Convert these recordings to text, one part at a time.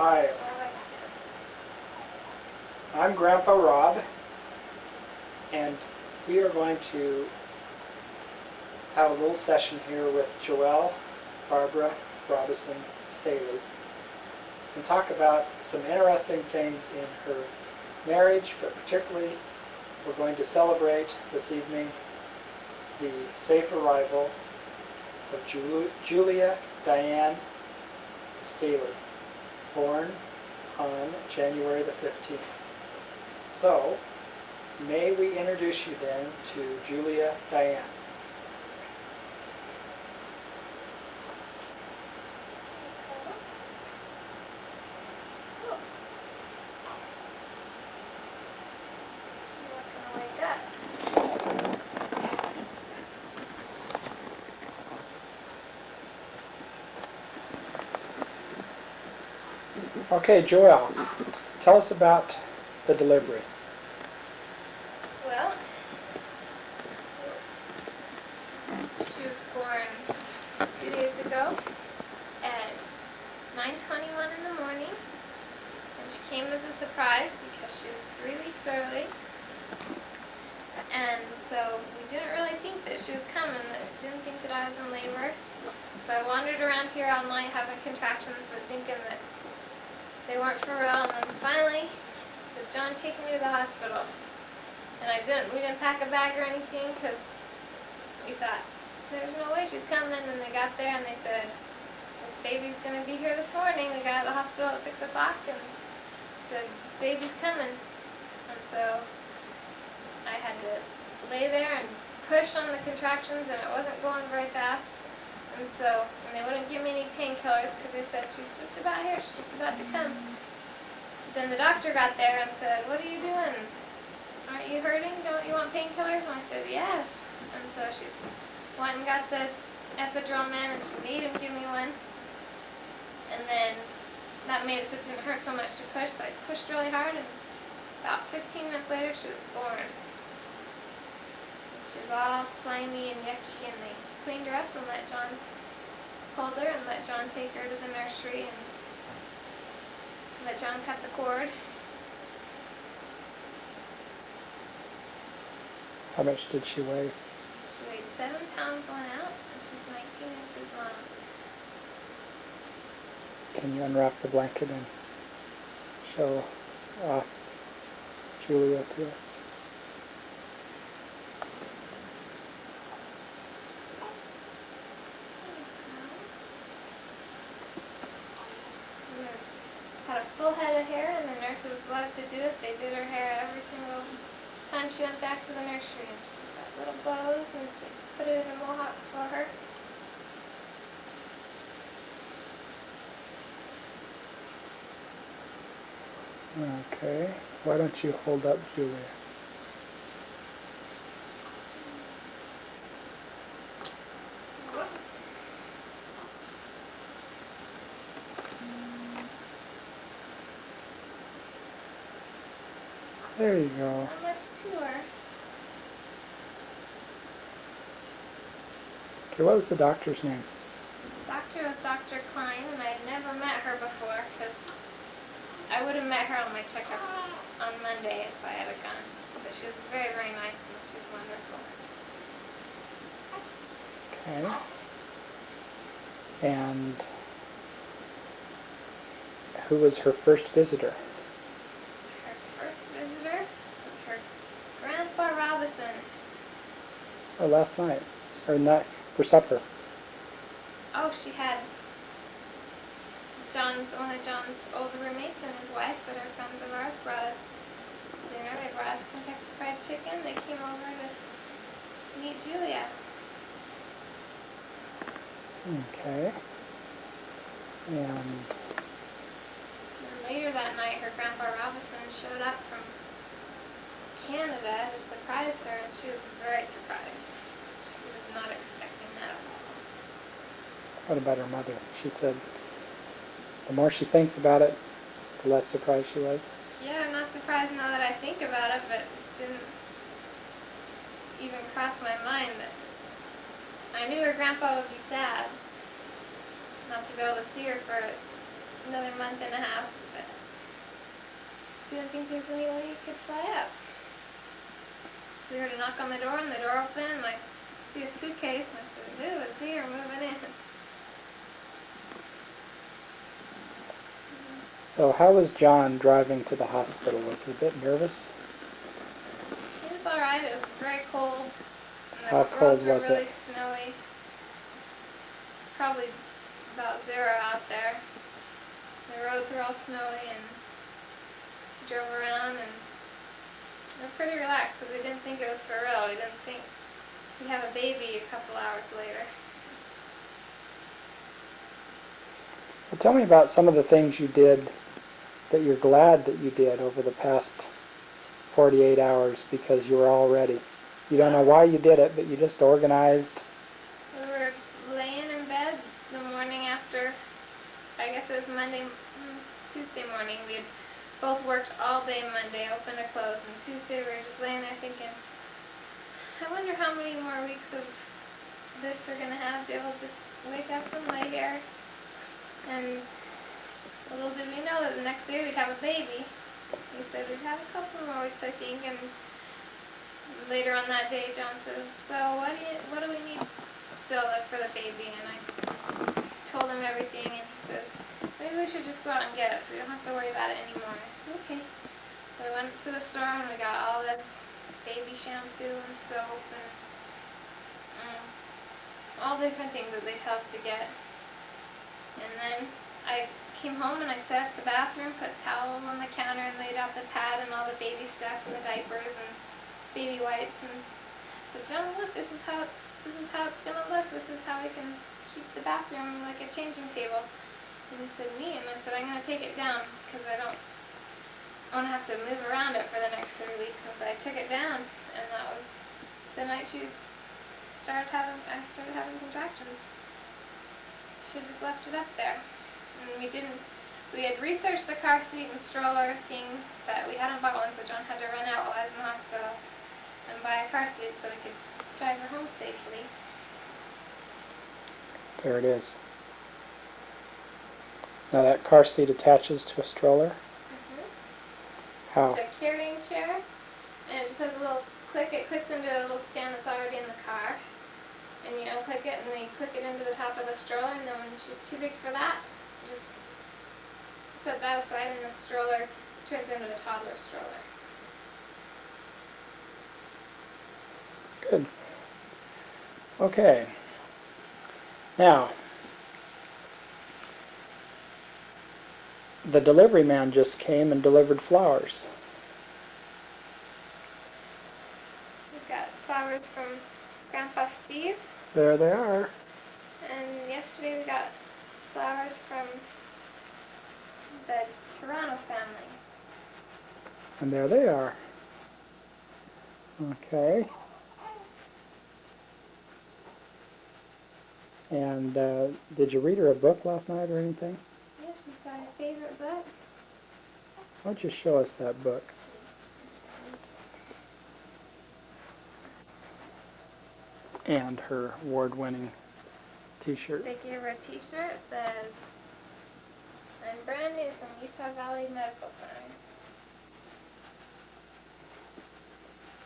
Hi, I'm Grandpa Rob, and we are going to have a little session here with Joelle, Barbara, Robison, Staley, and talk about some interesting things in her marriage, but particularly we're going to celebrate this evening the safe arrival of Julia Diane Staley, born on January the 15th. So, may we introduce you then to Julia Diane. Okay, Joelle, tell us about the delivery. Well, she was born 2 days ago at 9:21 in the morning, and she came as a surprise because she was 3 weeks early, and so we didn't really think that she was coming. Didn't think that I was in labor, so I wandered around here all night having contractions, but thinking that they weren't for real, and then finally said, "John, take me to the hospital." And we didn't pack a bag or anything because we thought, there's no way she's coming. And they got there and they said, "This baby's going to be here this morning." We got to the hospital at 6 o'clock and said, "This baby's coming." And so I had to lay there and push on the contractions, and it wasn't going very fast. And they wouldn't give me any painkillers because they said, "She's just about here, she's just about to come." Then the doctor got there and said, "What are you doing? Aren't you hurting? Don't you want painkillers?" And I said, "Yes." And so she went and got the epidural man, and she made him give me one. And then that made it so it didn't hurt so much to push, so I pushed really hard, and about 15 minutes later she was born. And she was all slimy and yucky, and they cleaned her up and let John hold her and let John take her to the nursery and let John cut the cord. How much did she weigh? She weighed 7 pounds 1 ounce, and she's 19 inches long. Can you unwrap the blanket and show off Julia to us? Had a full head of hair, and the nurses loved to do it. They did her hair every single time she went back to the nursery, and she got little bows, and they put it in a mohawk for her. Okay, why don't you hold up Julia? There you go. Not much to her. Okay, what was the doctor's name? The doctor was Dr. Klein, and I had never met her before because I would have met her on my checkup on Monday if I had gone. But she was very, very nice, and she was wonderful. Okay. And who was her first visitor? Her first visitor was her Grandpa Robison. Oh, last night. Or not, for supper. Oh, she had one of John's old roommates and his wife that are friends of ours brought us dinner. They brought us Kentucky Fried Chicken. They came over to meet Julia. Okay. And Then later that night, her Grandpa Robison showed up from Canada to surprise her, and she was very surprised. She was not expecting that at all. what about her mother? She said the more she thinks about it, the less surprised she was. Yeah, I'm not surprised now that I think about it, but it didn't even cross my mind that I knew her grandpa would be sad not to be able to see her for another month and a half, but didn't think there's any way you could fly up. We heard a knock on the door, and the door opened, and I see a suitcase, and I said, ooh, it's here, moving in. So how was John driving to the hospital? Was he a bit nervous? It was alright, it was very cold, and How the cold roads were was really it? snowy. Probably about 0 out there. The roads were all snowy, and drove around, and we were pretty relaxed because we didn't think it was for real. We didn't think we'd have a baby a couple hours later. Well, tell me about some of the things you did that you're glad that you did over the past 48 hours because you were all ready. You don't know why you did it, but you just organized. We were laying in bed the morning after, I guess it was Tuesday morning. We had both worked all day Monday, open to close, and Tuesday we were just laying there thinking, I wonder how many more weeks of this we're going to have, be able to just wake up and lay here. And little did we know that the next day we'd have a baby. He said we'd have a couple more weeks, I think, and later on that day John says, so what do we need still for the baby? And I told him everything, and he says, maybe we should just go out and get it so we don't have to worry about it anymore. I said, okay. So we went to the store and we got all the baby shampoo and soap and all the different things that they tell us to get. And then I came home and I set up the bathroom, put towels on the counter, and laid out the pad and all the baby stuff and the diapers and baby wipes. And said, John, look, this is how it's gonna look. This is how we can keep the bathroom like a changing table. And he said, neat. And I said, I'm gonna take it down because I don't want to have to move around it for the next 3 weeks. And so I took it down, and that was the night I started having contractions. Should have just left it up there. And we had researched the car seat and stroller thing, but we hadn't bought one, so John had to run out while I was in the hospital and buy a car seat so we could drive her home safely. There it is. Now that car seat attaches to a stroller? How? It's a carrying chair, and it just has a little click. It clicks into a little stand that's already in the car. And you unclick it, and then you click it into the top of the stroller, and then when she's too big for that, you just set that aside, and the stroller turns into a toddler stroller. Good. Okay. Now, the delivery man just came and delivered flowers. We've got flowers from Grandpa Steve. There they are. And yesterday we got flowers from the Toronto family. And there they are. Okay. And did you read her a book last night or anything? Yeah, she's got her favorite book. Why don't you show us that book? And her award-winning t-shirt. They gave her a t-shirt that says, I'm brand new from Utah Valley Medical Center.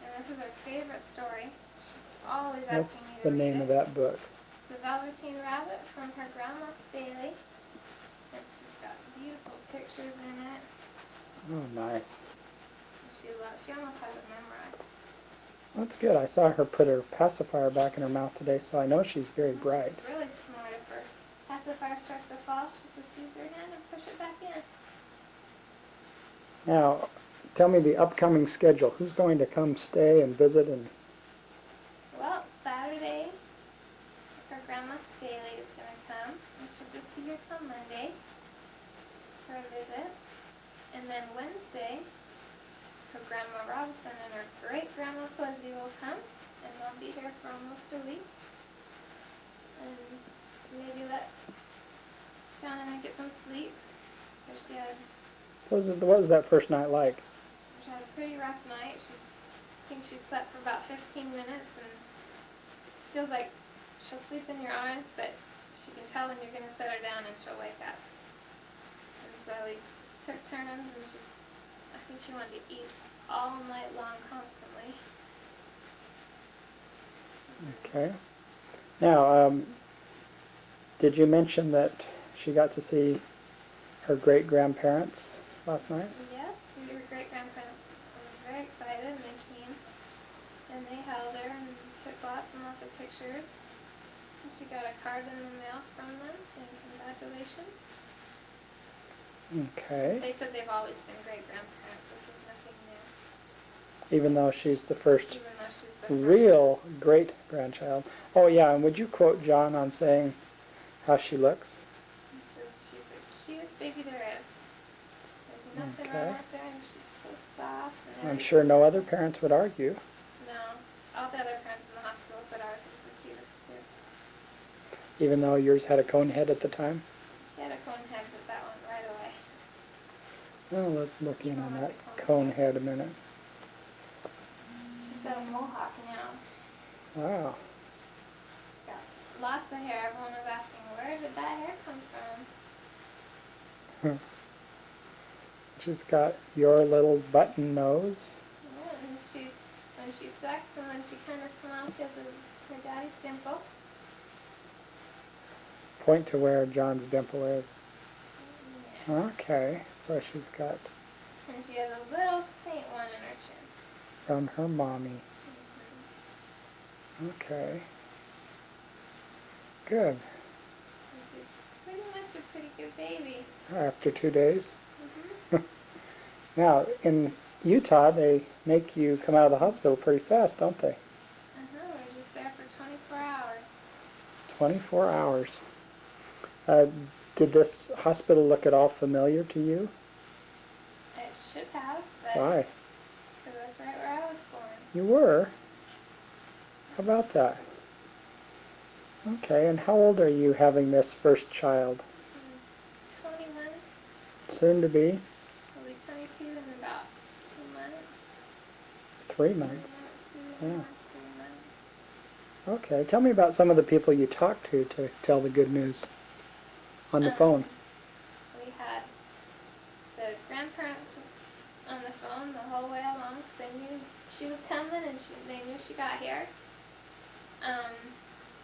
And this is her favorite story. She's always What's asking me to the read name it. of that book? The Velveteen Rabbit from her grandma Staley. And she's got beautiful pictures in it. Oh, nice. She almost has it memorized. That's good. I saw her put her pacifier back in her mouth today, so I know she's very bright. She's really smart. If her pacifier starts to fall, she'll just use her hand and push it back in. Now, tell me the upcoming schedule. Who's going to come stay and visit? And Well, Saturday, her grandma Staley is going to come, and she'll just be here till Monday for a visit. And then Wednesday, her grandma Robison and her great-grandma Fuzzy will come, and they'll be here for almost a week. And maybe let John and I get some sleep, because what was that first night like? she had a pretty rough night. I think she slept for about 15 minutes, and feels like she'll sleep in your arms, but she can tell when you're going to set her down and she'll wake up. we took turns, and I think she wanted to eat all night long constantly. Okay. Now, did you mention that she got to see her great-grandparents last night? Yes, your great-grandparents were very excited, and they came, and they held her and took lots and lots of pictures. And she got a card in the mail from them saying congratulations. Okay. They said they've always been great-grandparents. This is nothing new. Even though she's the first Even though she's the first. real great-grandchild. Oh, yeah, and would you quote John on saying how she looks? He says she's the cutest baby there is. There's nothing Okay. wrong with her, and she's so soft. And I'm sure no other parents would argue. No. All the other parents in the hospital said ours was the cutest, too. Even though yours had a cone head at the time? She had a cone head, but that went right away. Well, let's look in Even on with that the cone head a minute. She's got a mohawk now. Wow. She's got lots of hair. Everyone was asking, where did that hair come from? She's got your little button nose. Yeah, and when she sucks and when she kind of smiles, she has her daddy's dimple. Point to where John's dimple is. Yeah. Okay, so she's got And she has a little faint one in her chin. from her mommy. Mm-hmm. Okay. Good. And she's pretty much a pretty good baby. After 2 days. Mm-hmm. Now, in Utah, they make you come out of the hospital pretty fast, don't they? We're just there for 24 hours. 24 hours. Did this hospital look at all familiar to you? It should have, but Why? because that's right where I was born. You were? How about that? Okay, and how old are you having this first child? 21. Soon to be? I'll be 22 in about 2 months. 3 months. Yeah. 3 months. Okay, tell me about some of the people you talked to tell the good news on the phone. We had the grandparents on the phone the whole way along, so they knew she was coming and they knew she got here.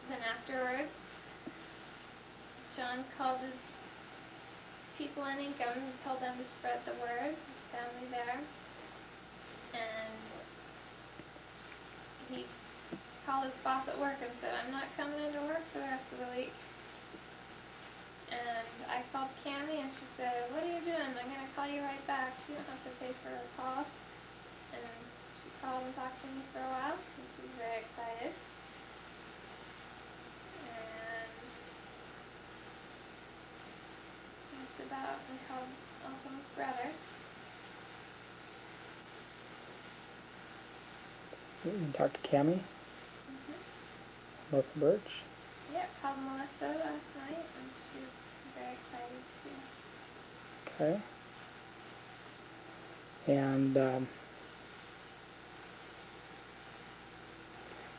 Then afterwards, John called his people in Income and told them to spread the word, his family there. And he called his boss at work and said, I'm not coming into work for the rest of the week. And I called Cammie and she said, what are you doing? I'm going to call you right back. You don't have to pay for a call. And she called and talked to me for a while, and she was very excited. And that's about, we called Alton's brothers. You talked to Cammie, Mm-hmm. Melissa Birch. Yep, called Melissa last night, and she was very excited too. Okay. And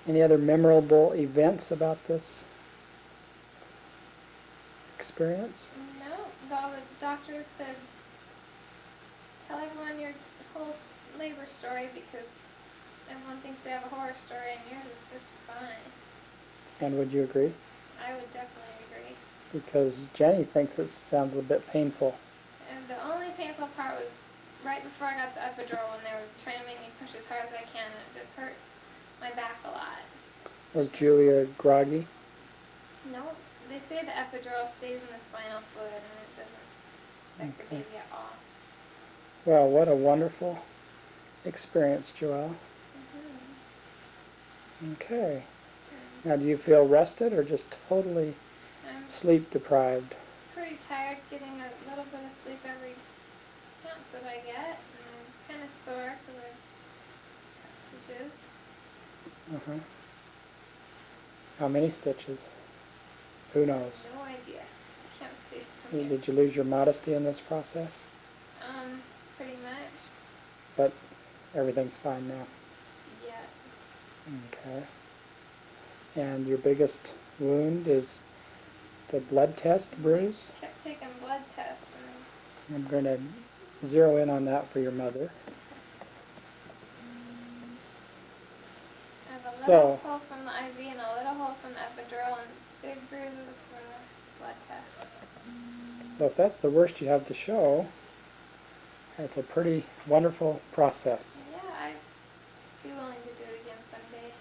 any other memorable events about this experience? No, well, the doctor said, tell everyone your whole labor story because everyone thinks they have a horror story and yours is just fine. And would you agree? I would definitely agree. Because Jenny thinks it sounds a bit painful. And the only painful part was right before I got the epidural when they were trying to make me push as hard as I can, and it just hurt my back a lot. Was Julia groggy? No, they say the epidural stays in the spinal fluid and it doesn't affect the baby at all. Well, what a wonderful experience, Joelle. Mm-hmm. Okay. Now, do you feel rested or just totally I'm sleep deprived? pretty tired, getting a little bit of sleep every chance that I get, and I'm kind of sore because I have stitches. Uh-huh. How many stitches? Who knows? No idea. Can't see from here. Did you lose your modesty in this process? Pretty much. But everything's fine now. Yeah. Okay. And your biggest wound is the blood test bruise? Kept taking blood tests, and I'm going to zero in on that for your mother. I have a So- little hole from the IV and a little hole from the epidural and big bruises from the blood test. So if that's the worst you have to show, it's a pretty wonderful process. Yeah, I'd be willing to do it again someday.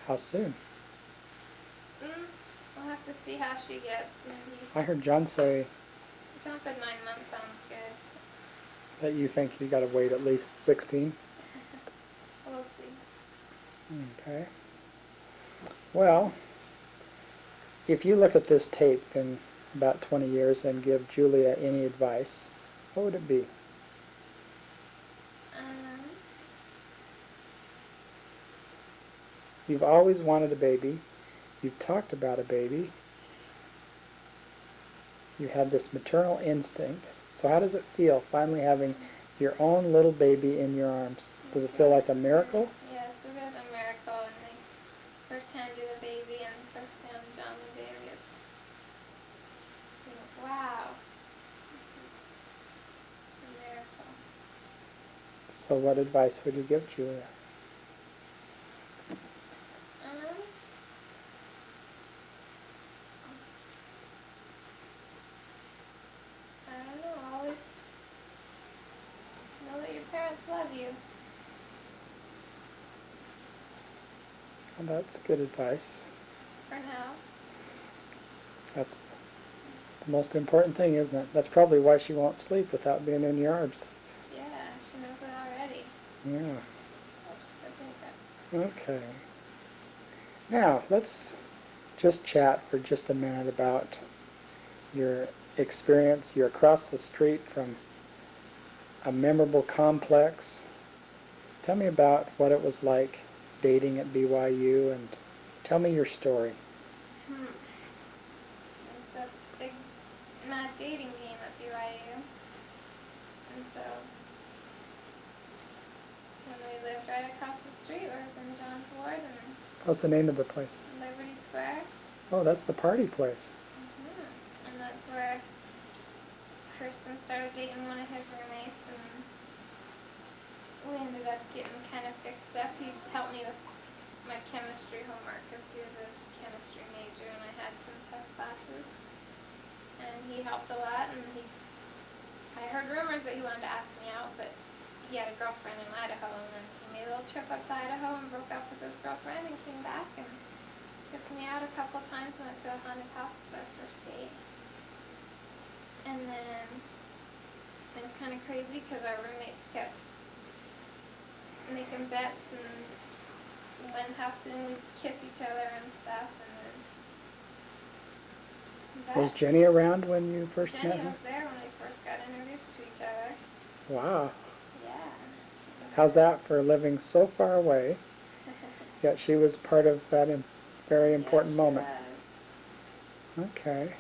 How soon? We'll have to see how she gets. Maybe. I heard John say John said 9 months sounds good. that you think you got to wait at least 16. We'll see. Okay. Well, if you look at this tape in about 20 years and give Julia any advice, what would it be? You've always wanted a baby. You've talked about a baby. You had this maternal instinct. So how does it feel finally having your own little baby in your arms? Does it feel like a miracle? Yes, it is a miracle. And they first hand you the baby and first hand John the baby. It's wow. A miracle. So what advice would you give Julia? I don't know. Always know that your parents love you. Well, that's good advice. For now. That's the most important thing, isn't it? That's probably why she won't sleep without being in your arms. Yeah, she knows it already. Yeah. Oh, she's looking at that. Okay. Now, let's just chat for just a minute about your experience. You're across the street from a memorable complex. Tell me about what it was like dating at BYU, and tell me your story. It's a big, mad dating game at BYU. And so, when we lived right across the street, where it was in John's Ward and What's the name of the place? Liberty Square. Oh, that's the party place. And that's where Kirsten started dating one of his roommates, and we ended up getting kind of fixed up. He helped me with my chemistry homework because he was a chemistry major and I had some tough classes. And he helped a lot, and I heard rumors that he wanted to ask me out, but he had a girlfriend in Idaho, and then he made a little trip up to Idaho and broke up with his girlfriend and came back and took me out a couple of times. We went to a haunted house for our first date. And then it was kind of crazy because our roommates kept making bets and when how soon we'd kiss each other and stuff. And then Was Jenny around when you first met Jenny her? was there when we first got introduced to each other. Wow. Yeah. How's that for living so far away, yet she was part of that very important moment? Was. Okay.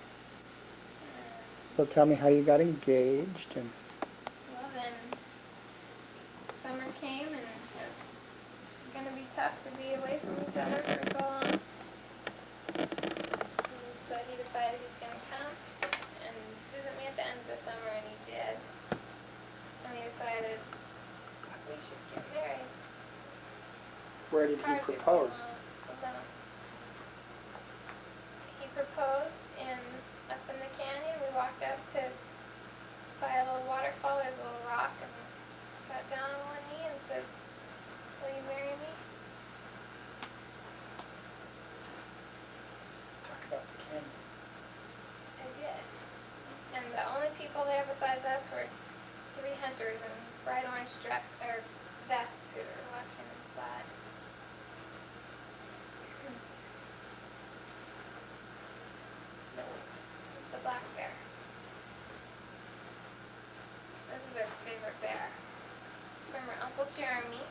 So tell me how you got engaged. And Well, then summer came and it was going to be tough to be away from each other for so long. And so he decided he's going to come and visit me at the end of the summer, and he did. And we decided we should get married. where did he Hard to propose? pronounce. He proposed up in the canyon. We walked up to by a little waterfall. There's a little rock, and got down on one knee and said, "Will you marry me?" Talk about the canyon. I did. And the only people there besides us were 3 hunters in bright orange vests who were watching us slide. The black bear. This is our favorite bear. It's from her Uncle Jeremy,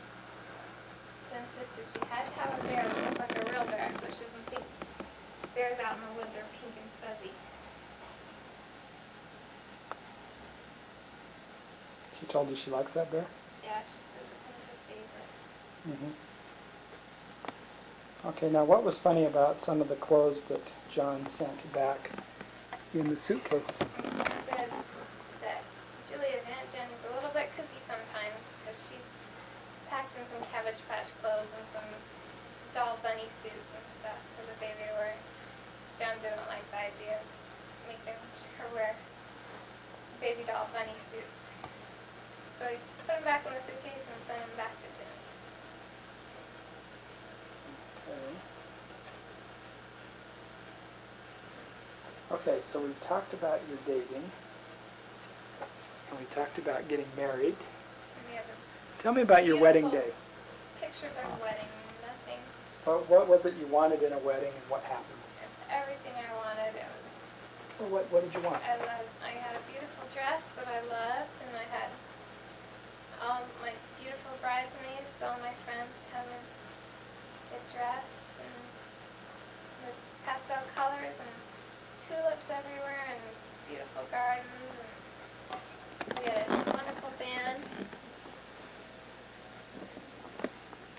who insisted she had to have a bear that looked like a real bear so she doesn't think bears out in the woods are pink and fuzzy. She told you she likes that bear? Yeah, she said this one's her favorite. Mm-hmm. Okay, now what was funny about some of the clothes that John sent back in the suitcase. Said that Julia's Aunt Jenny's a little bit kooky sometimes because she packed in some Cabbage Patch clothes and some doll bunny suits and stuff for the baby to wear. John didn't like the idea of making her wear baby doll bunny suits. So he put them back in the suitcase and sent them back to Jenny. Okay, so we've talked about your dating, and we talked about getting married. And we have a Tell me about your wedding beautiful day. picture of our wedding. Nothing. What was it you wanted in a wedding, and what happened? Everything I wanted. It was. Well, what did you want? I had a beautiful dress that I loved, and I had all my beautiful bridesmaids, all my friends come and get dressed, and with pastel colors and tulips everywhere, and beautiful gardens, and we had a wonderful band.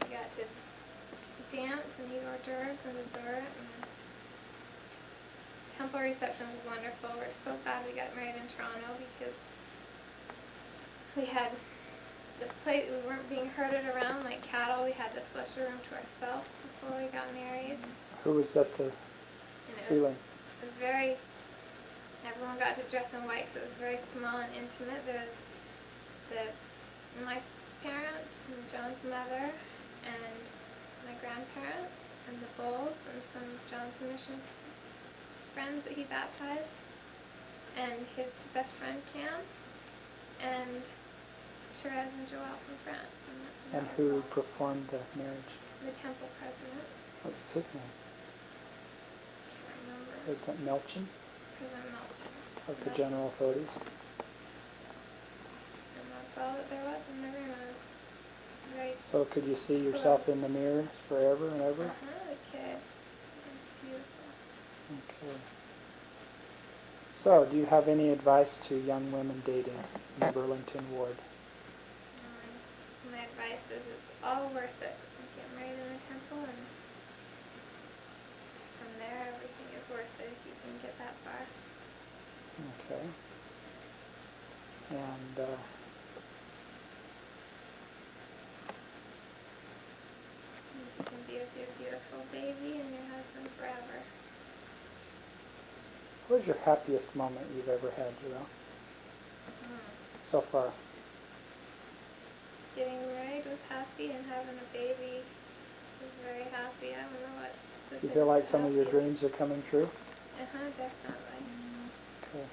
We got to dance and eat hors d'oeuvres and dessert, and temple receptions were wonderful. We're so glad we got married in Toronto because we had the place, we weren't being herded around like cattle. We had this special room to ourselves before we got married. Who was at the ceiling? It was very, everyone got to dress in white, so it was very small and intimate. There was my parents and John's mother and my grandparents and the Bulls and some of John's mission friends that he baptized, and his best friend Cam, and Therese and Joel from France. And who performed the marriage? The temple president. What's his name? I can't remember. President Melchin President Melchin. of the general authorities. And that's all that there was, and everyone was very... So could you see yourself in the mirror forever and ever? The kid. It was beautiful. Okay. So, do you have any advice to young women dating in the Burlington ward? My advice is it's all worth it. You get married in the temple, and from there everything is worth it if you can get that far. Okay. And You can be with your beautiful baby and your husband forever. what was your happiest moment you've ever had, Joelle, so far? Getting married was happy, and having a baby was very happy. I don't know what. You feel like some of your dreams are coming true? Definitely. Okay.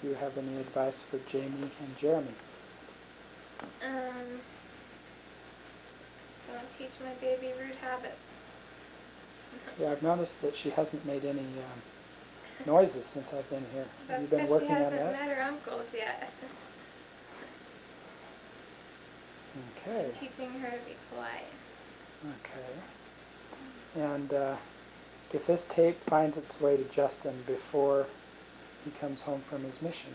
Do you have any advice for Jamie and Jeremy? Don't teach my baby rude habits. Yeah, I've noticed that she hasn't made any noises since I've been here. Have you been working on That's because she that? hasn't met her uncles yet. Okay. Teaching her to be polite. Okay. And if this tape finds its way to Justin before he comes home from his mission,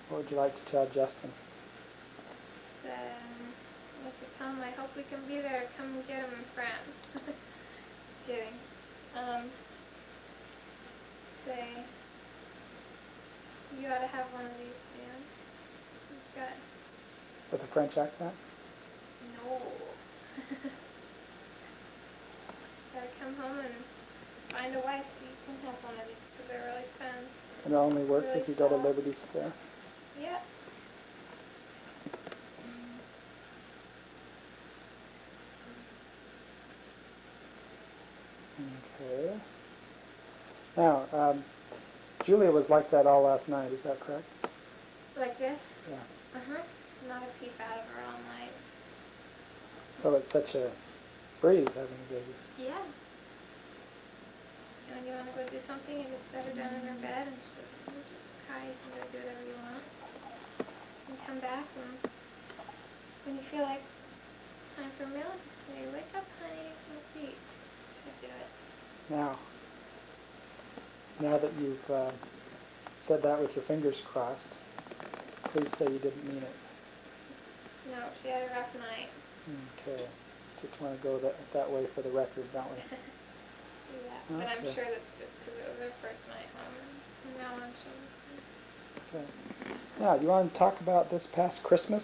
what would you like to tell Justin? I have to tell him I hope we can be there to come and get him in France. Just kidding. Say, you ought to have one of these soon. He's got... With a French accent? No. Gotta come home and find a wife so you can have one of these because they're really fun. And it only works Really if you go to soft. Liberty Square? Yep. Okay. Now, Julia was like that all last night, is that correct? Like this? Yeah. Uh-huh. Not a peep out of her all night. So it's such a breeze having a baby. Yeah. And when you want to go do something, you just set her down in her bed and she'll just cry. You can go do whatever you want. And come back, and when you feel like time for a meal, just say, wake up, honey, let's eat. She'll do it. Now that you've said that with your fingers crossed, please say you didn't mean it. No, she had a rough night. Okay. just want to go that way for the record, don't we? Yeah, but I'm Okay. sure that's just because it was their first night home, and now I'm sure. Okay. Now, do you want to talk about this past Christmas?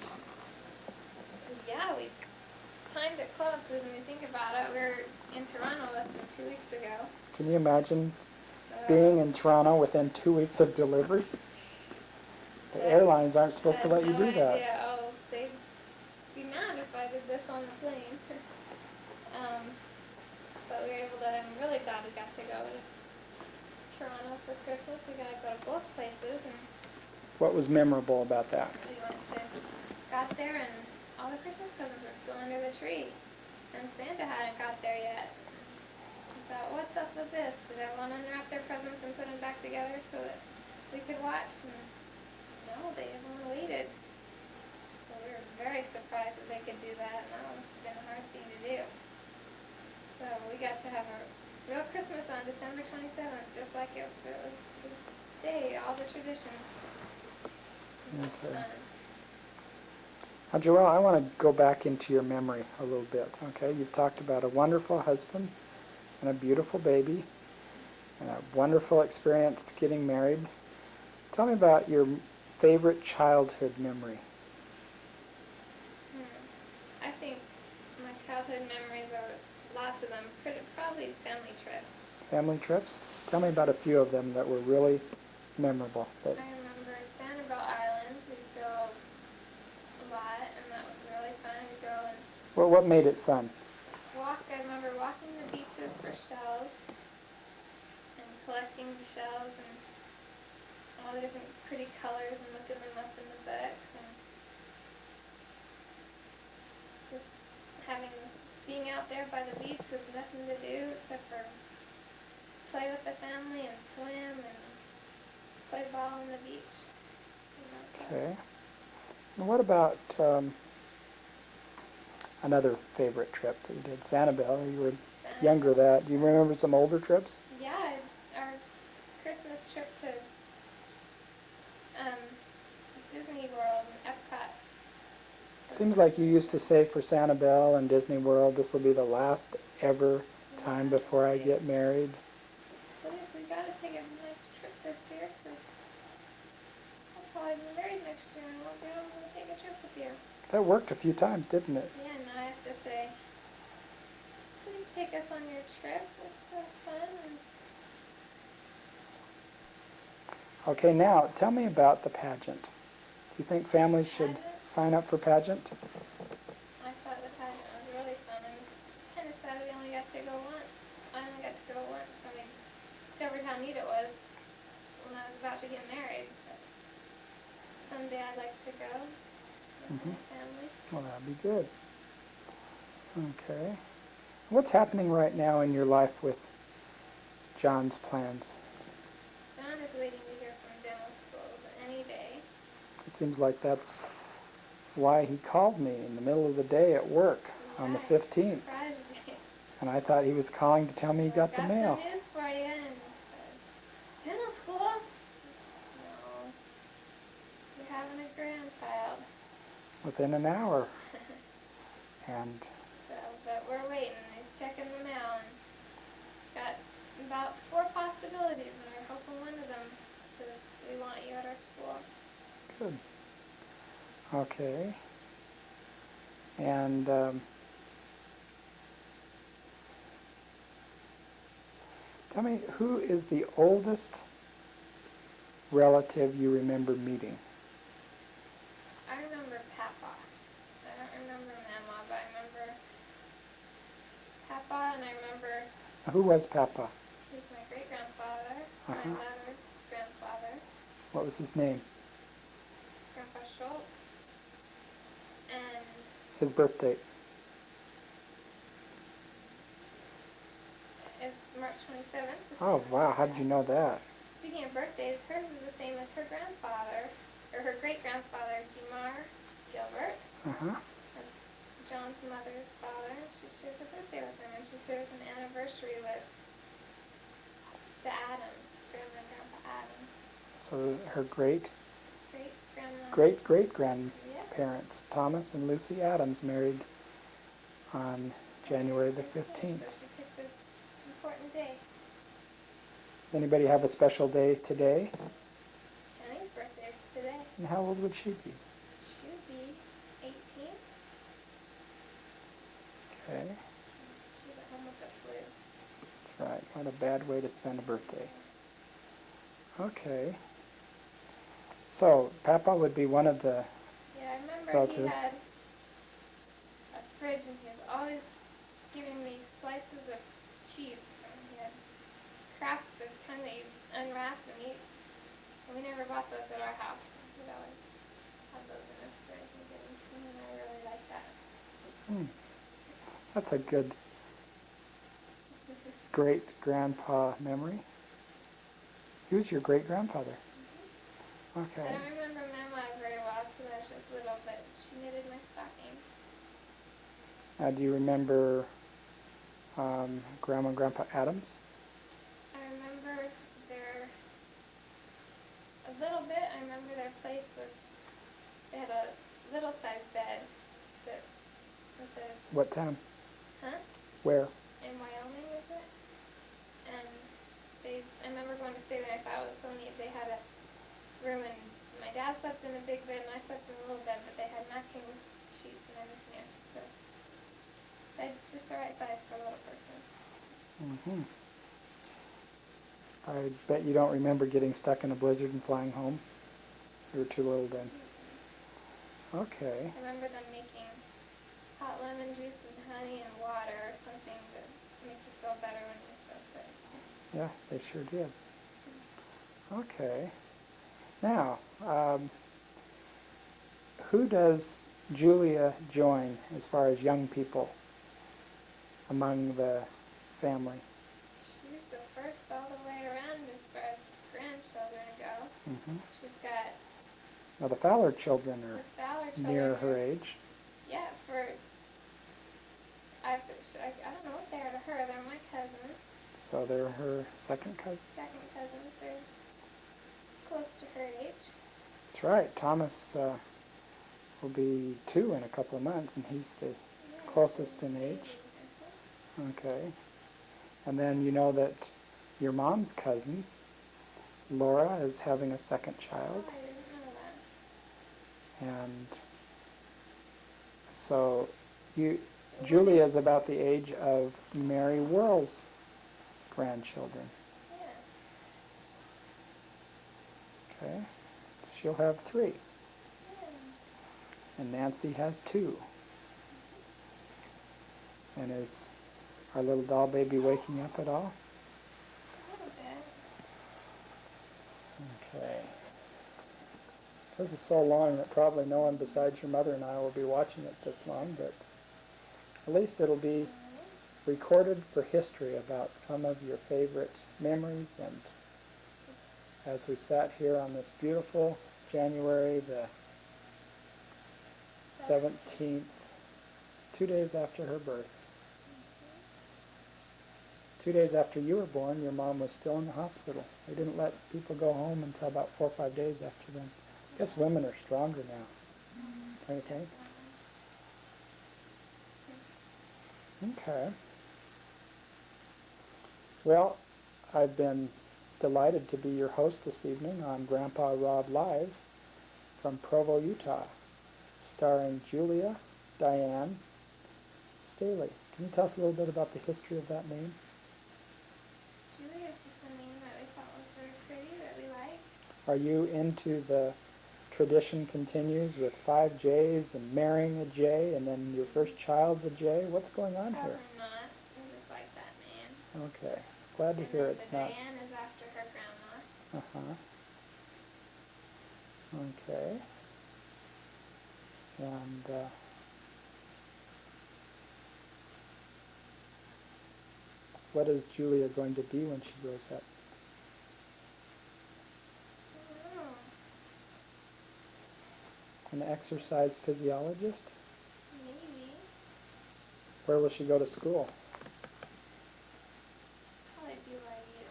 Yeah, we timed it close when you think about it. We were in Toronto less than 2 weeks ago. Can you imagine So being in Toronto within 2 weeks of delivery? The airlines aren't I supposed to had let you no do that. idea. Oh, they'd be mad if I did this on the plane. But we were able to, I'm really glad we got to go to Toronto for Christmas. We got to go to both places, and What was memorable about that? we got there, and all the Christmas presents were still under the tree, and Santa hadn't got there yet. I thought, what's up with this? Did everyone unwrap their presents and put them back together so that we could watch? And no, everyone waited. So we were very surprised that they could do that, and that must have been a hard thing to do. So we got to have a real Christmas on December 27th, just like it was the day, all the traditions. It was Okay. fun. Now, Joelle, I want to go back into your memory a little bit, okay? You've talked about a wonderful husband and a beautiful baby and a wonderful experience getting married. Tell me about your favorite childhood memory. I think my childhood memories are lots of them, probably family trips. Family trips? Tell me about a few of them that were really memorable. I remember Sanibel Island. We'd go a lot, and that was really fun. We'd go and Well, what made it fun? walk. I remember walking the beaches for shells and collecting the shells and all the different pretty colors and looking them up in the books and just being out there by the beach with nothing to do except for play with the family and swim and play ball on the beach. Okay. And what about another favorite trip that you did? Sanibel, you were younger that. Do you remember some older trips? Yeah, our Christmas trip to Disney World and Epcot. Seems like you used to say for Sanibel and Disney World, this will be the last ever time before I get married. What if we got to take a nice trip this year? Cause I'll probably be married next year and I won't be able to take a trip with you. That worked a few times, didn't it? Yeah, and I have to say, please take us on your trip. It's so fun. Okay, now tell me about the pageant. Do you think families should sign up for pageant? I thought the pageant was really fun. I'm kind of sad we only got to go once. I only got to go once when I discovered how neat it was when I was about to get married. But someday I'd like to go with my family. Well, that'd be good. Okay. What's happening right now in your life with John's plans? John is waiting to hear from dental school any day. It seems like that's why he called me in the middle of the day at work on the 15th. Surprised me. And I thought he was calling to tell me he got the mail. Got some news for you. And dental school? No. You're having a grandchild. Within an hour. And So, but we're waiting. He's checking them out. And got about 4 possibilities, and we're hoping one of them, because we want you at our school. good. Okay. And tell me, who is the oldest relative you remember meeting? I remember Papa. I don't remember Mama, but I remember Papa, and I remember Who was Papa? he's my great-grandfather, my mother's grandfather, What was his name? Grandpa Schultz, and His birth date? it's March 27th. Oh, wow. How did you know that? Speaking of birthdays, hers is the same as her grandfather, or her great-grandfather, Dimar Gilbert. That's John's mother's father. She shares a birthday with him, and she shares an anniversary with the Adams, Grandma and Grandpa Adams. So her Great-grandma. great-great-grandparents, Thomas and Lucy Adams, married on January the birthday, 15th. so she picked an important day. Does anybody have a special day today? Jenny's birthday is today. And how old would she be? She would be 18. Okay, She's at home with the flu. that's right. What a bad way to spend a birthday. Okay. So, Papa would be one of the Yeah, I remember he relatives. had a fridge and he was always giving me slices of cheese. He had Kraft, the kind that you unwrap and eat. And we never bought those at our house. We'd always have those in his fridge and give them to me, and I really liked that. That's a good great-grandpa memory. He was your great-grandfather. Okay. I don't remember Mama very well because I was just little, but she knitted my stocking. Do you remember Grandma and Grandpa Adams? I remember a little bit. I remember their place they had a little sized bed with a, What town? huh? Where? In Wyoming, is it? And I remember going to stay there. I thought it was so neat. They had a room, and my dad slept in a big bed, and I slept in a little bed, but they had matching sheets and everything. Just the right size for a little person. Mm-hmm. I bet you don't remember getting stuck in a blizzard and flying home. You were too little then. Okay. I remember them making hot lemon juice and honey and water or something that makes you feel better when you're so sick. Yeah, they sure did. Okay. Now, who does Julia join as far as young people among the family? She's the first all the way around as far as grandchildren go. Mm-hmm. She's got Now, the Fowler children the are Fowler children. near her age. Yeah, I don't know what they are to her. They're my cousins. So they're her second cousin. Second cousins. They're close to her age. That's right. Thomas will be 2 in a couple of months, and he's the closest in age. Okay. And then you know that your mom's cousin, Laura, is having a second child. Oh, I didn't know that. And so Julia is about the age of Mary Whirl's grandchildren. Yeah. Okay. So she'll have 3. Yeah. And Nancy has 2. And is our little doll baby waking up at all? A little bit. Okay. This is so long that probably no one besides your mother and I will be watching it this long, but at least it'll be recorded for history about some of your favorite memories. And as we sat here on this beautiful January the 17th, 2 days after her birth, 2 days after you were born, your mom was still in the hospital. They didn't let people go home until about 4 or 5 days after then. I guess women are stronger now, don't you think? Okay. Well, I've been delighted to be your host this evening on Grandpa Rob Live from Provo, Utah, starring Julia Diane Staley. Can you tell us a little bit about the history of that name? Julia's just a name that we thought was very pretty, that we liked. Are you into the tradition continues with 5 J's and marrying a J and then your first child's a J? What's going on here? Probably not. We just like that name. Okay. Glad to hear it's The not. Diane is after her grandma. Uh-huh. Okay. And what is Julia going to be when she grows up? I don't know. An exercise physiologist? Maybe. Where will she go to school? Probably BYU.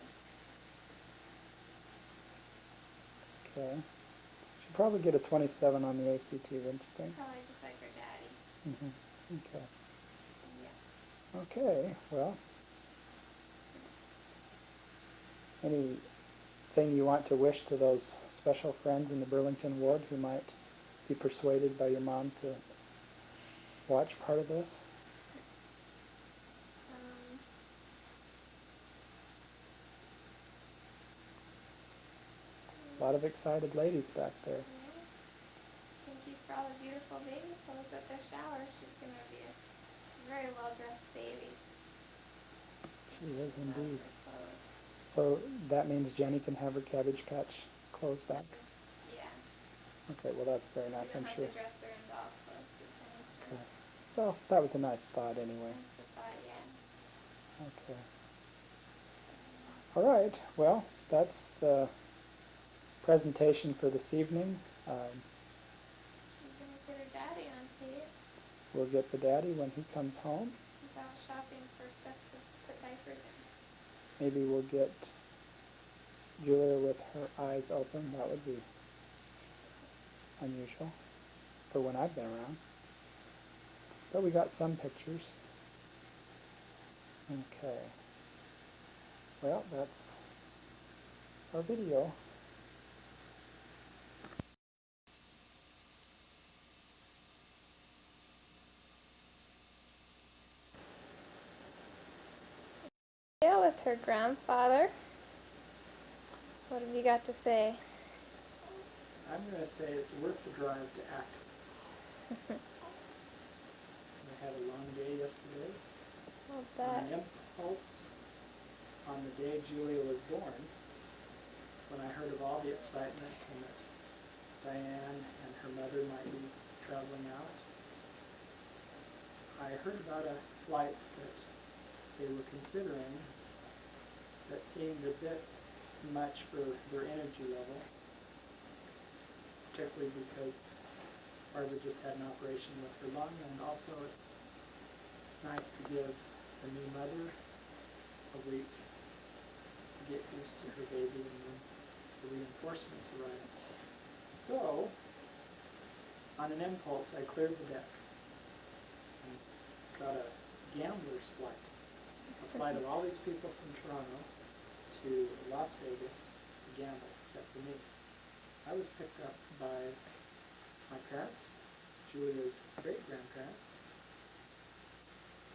Okay. She'll probably get a 27 on the ACT, wouldn't you think? Probably just like her daddy. Mm-hmm. Okay. Yeah. Okay, well, anything you want to wish to those special friends in the Burlington ward who might be persuaded by your mom to watch part of this? Um, A lot of excited ladies back there. yeah. Thank you for all the beautiful baby clothes at the shower. She's going to be a very well-dressed baby. She is indeed. Loves her clothes. So that means Jenny can have her Cabbage Patch clothes back? Yeah. Okay, well that's very nice, You I'm don't have sure. to dress her in doll clothes because Jenny's Okay. Well, that was a nice thought anyway. That's the thought, yeah. Okay. All right, well, that's the presentation for this evening. She's going to get her daddy on tape. We'll get the daddy when he comes home. He's out shopping for stuff to put diapers in. Maybe we'll get Julia with her eyes open. That would be unusual for when I've been around. But we got some pictures. Okay. Well, that's our video. Yeah, with her grandfather. What have you got to say? I'm going to say it's worth the drive to Acton. I had a long day yesterday. I'll On bet. an impulse, on the day Julia was born, when I heard of all the excitement and that Diane and her mother might be traveling out, I heard about a flight that they were considering that seemed a bit much for their energy level, particularly because Barbara just had an operation with her lung, and also it's nice to give the new mother a week to get used to her baby, and then the reinforcements arrive. So, on an impulse, I cleared the deck and got a gambler's flight. A flight of all these people from Toronto to Las Vegas to gamble, except for me. I was picked up by my parents, Julia's great-grandparents,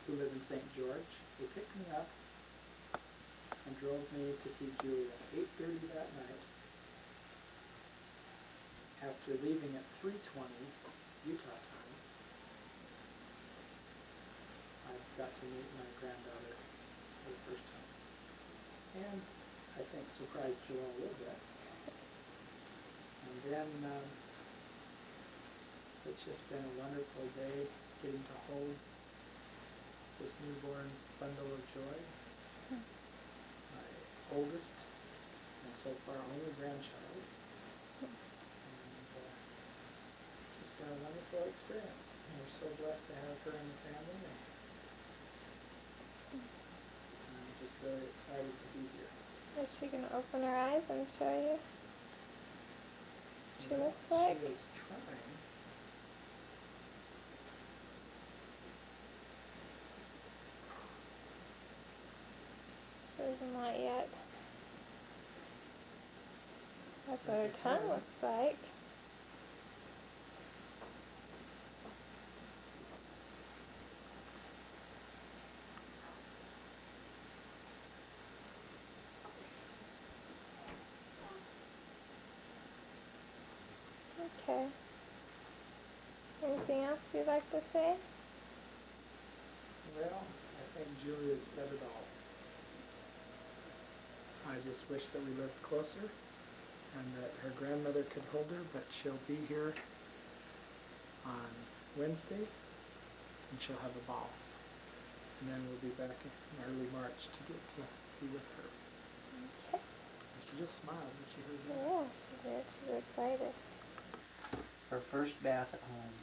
who live in St. George. They picked me up and drove me to see Julia at 8:30 that night. After leaving at 3:20 Utah time, I got to meet my granddaughter for the first time. And I think surprised Joel a little bit. And then it's just been a wonderful day getting to hold this newborn bundle of joy, my oldest and so far only grandchild. And it's been a wonderful experience. And we're so blessed to have her in the family. And I'm just very excited to be here. Is she going to open her eyes and show you what she looks She like? is trying. There's not yet. That's what her tongue looks like. Okay. Anything else you'd like to say? Well, I think Julia said it all. I just wish that we lived closer and that her grandmother could hold her, but she'll be here on Wednesday and she'll have a ball. And then we'll be back in early March to get to be with her. Okay. And she just smiled when she heard that. Yeah, she's very excited. Her first bath at home.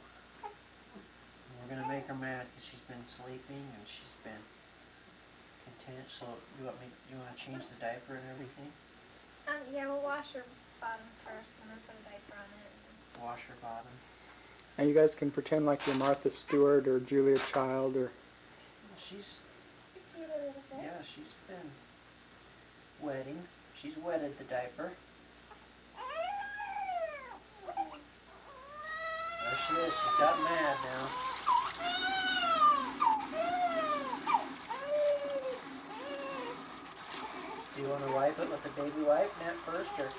And we're gonna make her mad because she's been sleeping and she's been content. So you wanna change the diaper and everything? Yeah, we'll wash her bottom first and then put a diaper on it. Wash her bottom. And you guys can pretend like you're Martha Stewart or Julia Child or... She's she's been wetting. She's wetted the diaper. There she is. She's got mad now. Do you want to wipe it with the baby wipe net first, or?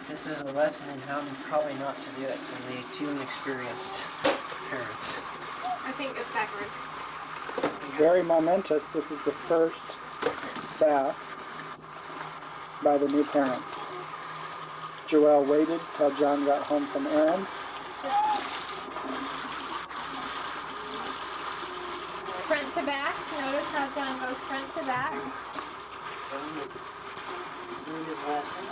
This is a lesson in how probably not to do it from the two inexperienced parents. I think it's backwards. Very momentous. This is the first bath by the new parents. Joelle waited till John got home from errands. Front to back. Notice how John goes front to back. Doing his lesson.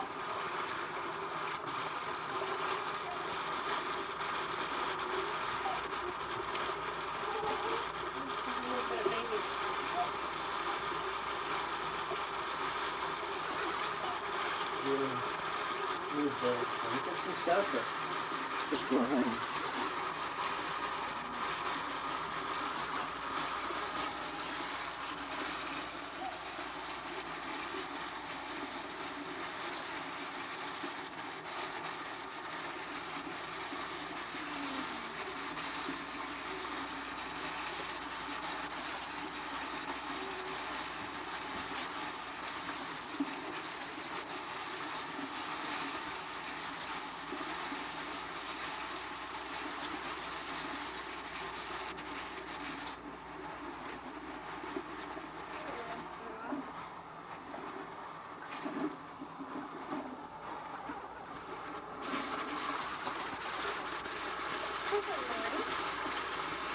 Move the blankets and stuff, or just go home?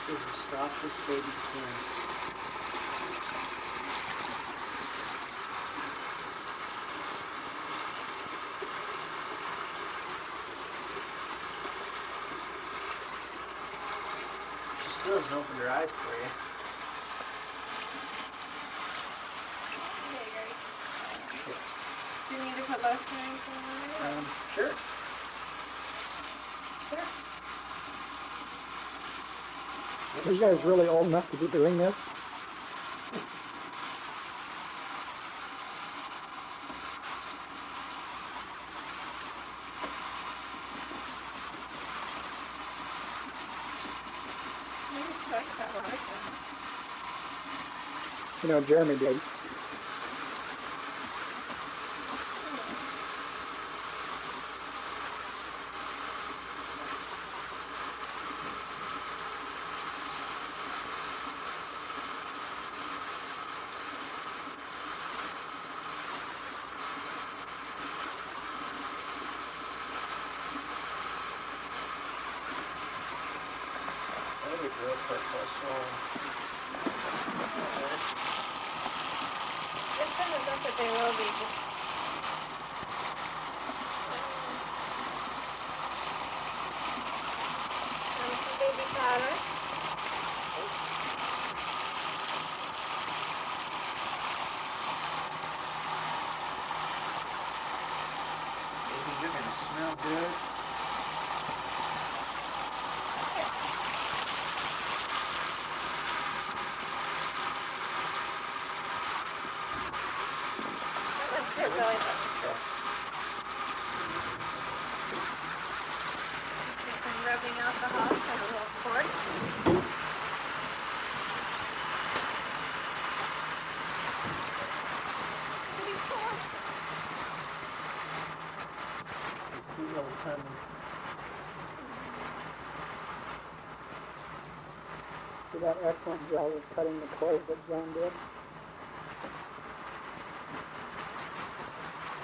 This is the softest baby skin. She still hasn't opened her eyes for you. Do you need to put lotion or anything on it? Sure. Sure. Are you guys really old enough to be doing this? Maybe it's like that lotion. You know, Jeremy did. Maybe real quick, It doesn't look that they will be. Some baby powder. Baby, you're gonna smell good. Let's do it really fast. Get some rubbing alcohol for the little cord. Good little tummy. See that excellent job of cutting the cord that John did?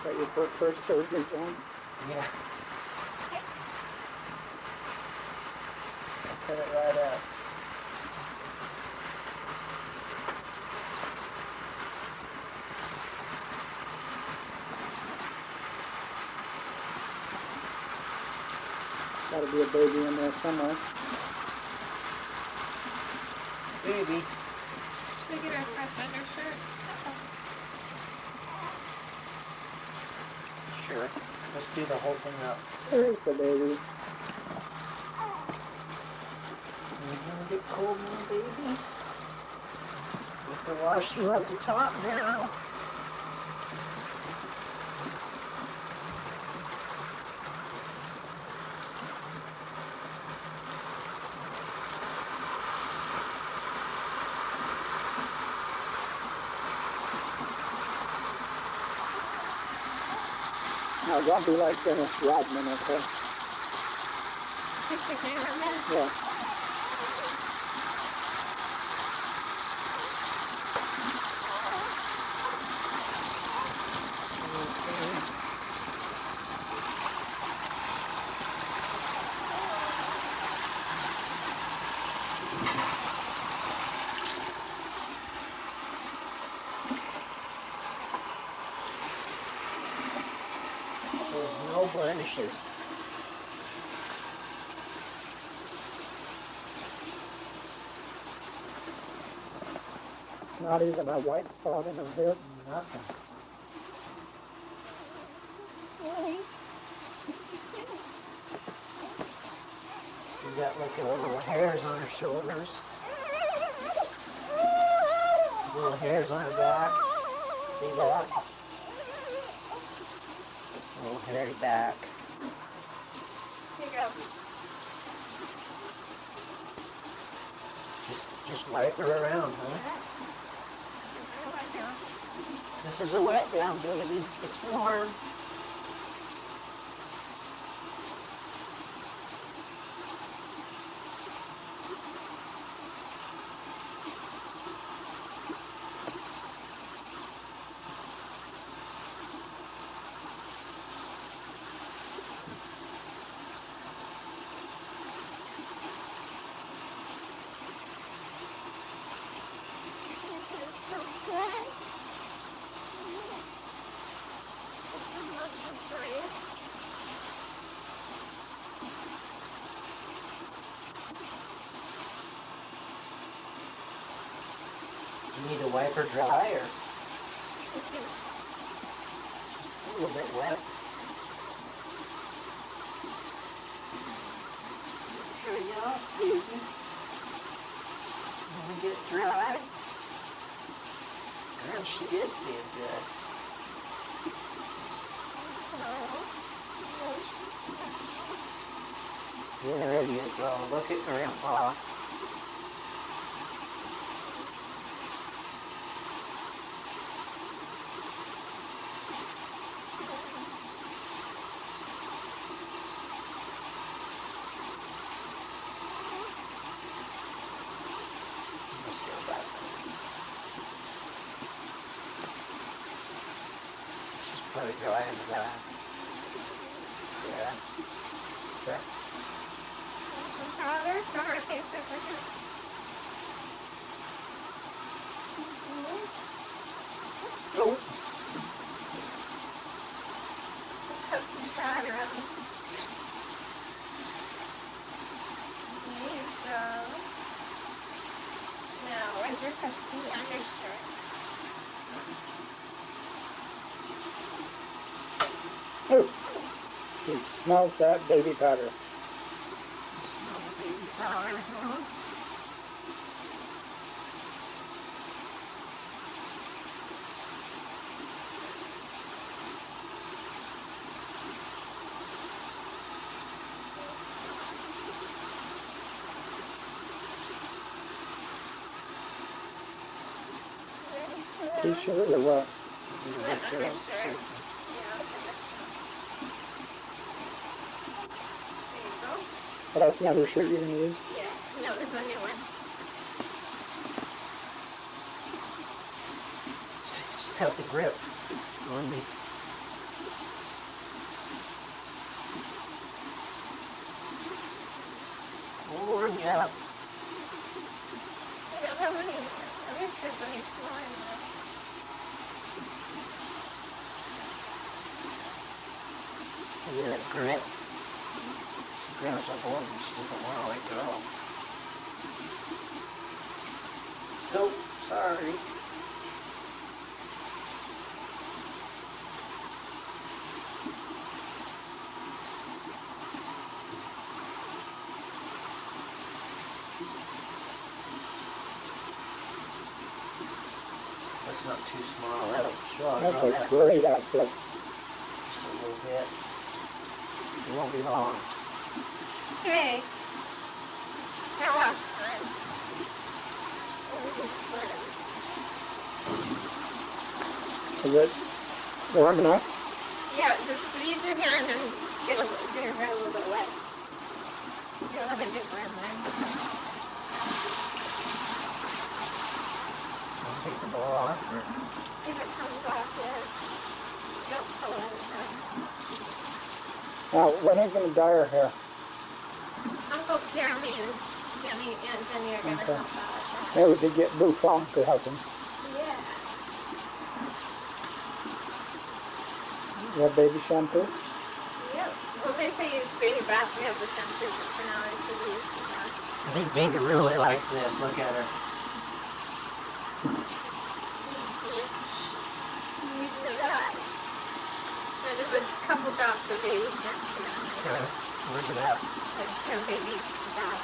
Is that your first surgery, John? Yeah. I'll cut it right out. Gotta be a baby in there somewhere. Baby. Should we get our fresh undershirt? Sure. Let's do the whole thing up. There's the baby. Mm-hmm. cold now, baby? We have to wash you up the top now. Now, don't be like Dennis Rodman, okay? Yeah. There's no blemishes. Not even a white spot in the bit. Nothing. She's got like little hairs on her shoulders. Little hairs on her back. See that? Little hairy back. Here you go. Just wipe her around, huh? This is a wet down, baby. It's warm. You need to wipe her dry or a little bit wet. Here we go, baby. Let me get it dry. Girl, she is being good. There you go. Look at Grandpa. Let it go ahead and dry. Yeah. Okay. Oh. Now, where's your crusty undershirt? Oh, it smells that baby powder. T-shirt or what? But that's the undershirt you're going to use? Yeah, no, this is a new one. Just have the grip on me. Warm you up. I don't have any other shirts when you're snoring though. Look at that grip. Grandma's like a woman. She doesn't want to let go. Nope, sorry. That's not too small. That'll show. That's a great outfit. Just a little bit. It won't be long. Hey. Hello. Is it warm enough? Yeah, just use your hand and get your hair a little bit wet. You'll have a different one. I'll take the ball off. If it comes off, yes. Don't pull it out. Now, when are you going to dye her hair? Uncle Jeremy and Jenny are going to Okay. help out. Maybe we could get Buffon to help him. Yeah. You have baby shampoo? Yep. Well, they say use baby bath. We have the shampoo, but for now it's the use the bath. I think Baby really likes this. Look at her. And there's a couple drops of baby shampoo. Where's it at? Like 10 baby bath.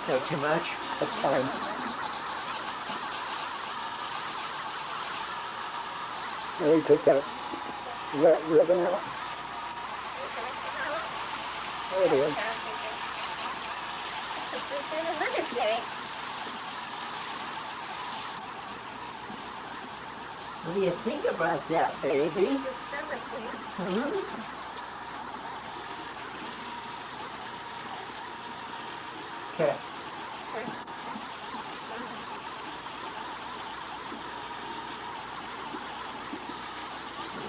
No, too much? That's fine. Maybe take that ribbon out. There it is. What do you think about that, baby? Okay.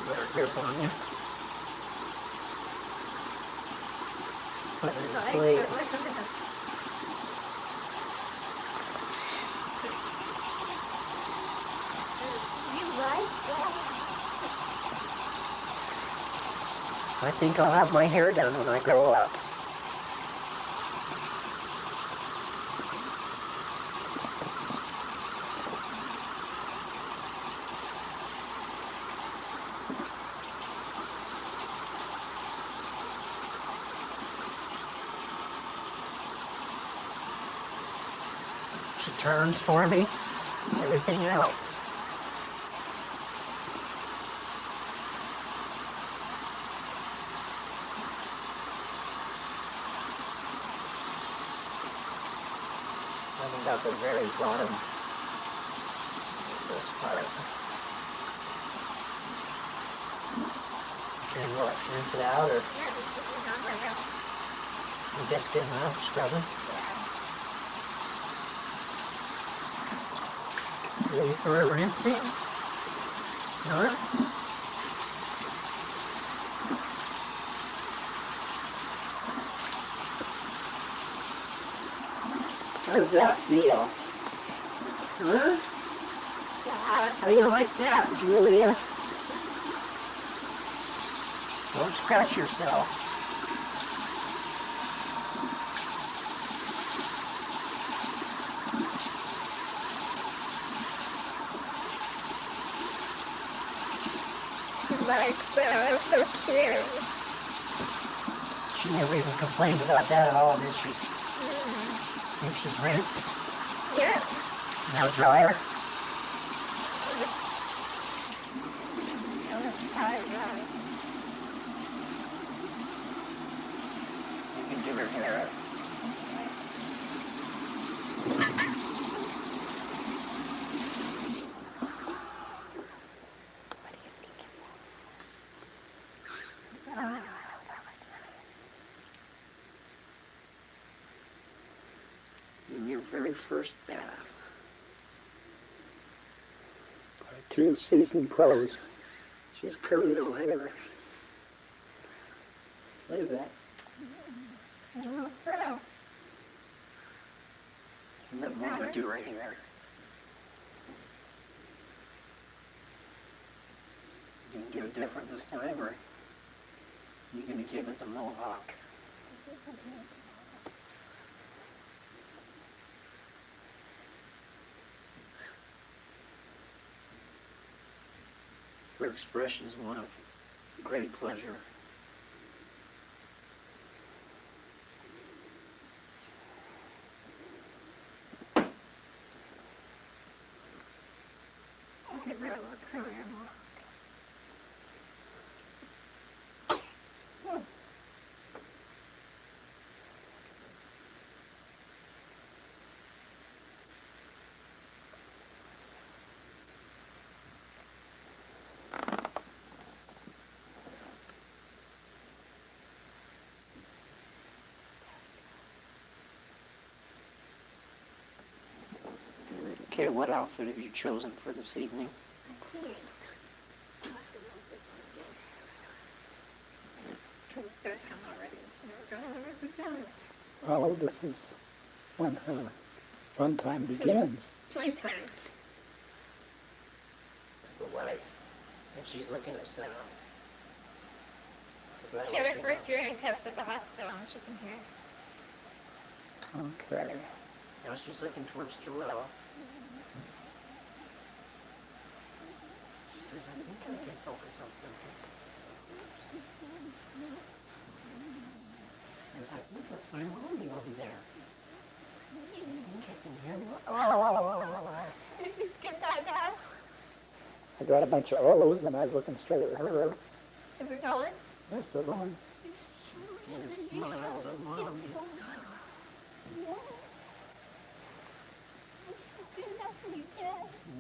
Better grip on you. Put her to sleep. I think I'll have my hair done when I grow up. She turns for me, everything else. I think at the very bottom of this part. And what, rinse it out or just good enough, scrubbing? Ready for a rinsing? No? How does that feel? Huh? How do you like that, Julia? Don't scratch yourself. She likes that. I'm so cute. She never even complained about that at all, did she? Think she's rinsed? Yeah. Now dryer? You can do her hair up. In your very first bath. By 2 seasoned pros. She's curly little hair. Look at that. Let Mama do right here. You can get it different this time, or you gonna give it the mohawk? Her expression is one of great pleasure. Okay, what outfit have you chosen for this evening? Oh, this is when her fun time begins. Playtime. The wife, and she's looking at Sam. She had her first hearing test at the hospital, and she can hear. Okay. Now she's looking towards Joelle. She says, I think I can focus on something. She says, I think that's my mommy over there. I think I can hear her. Did you get that now? I got a bunch of Olos and I was looking straight at her. Is it going? Yes, they're going. Yes, smiles at mommy.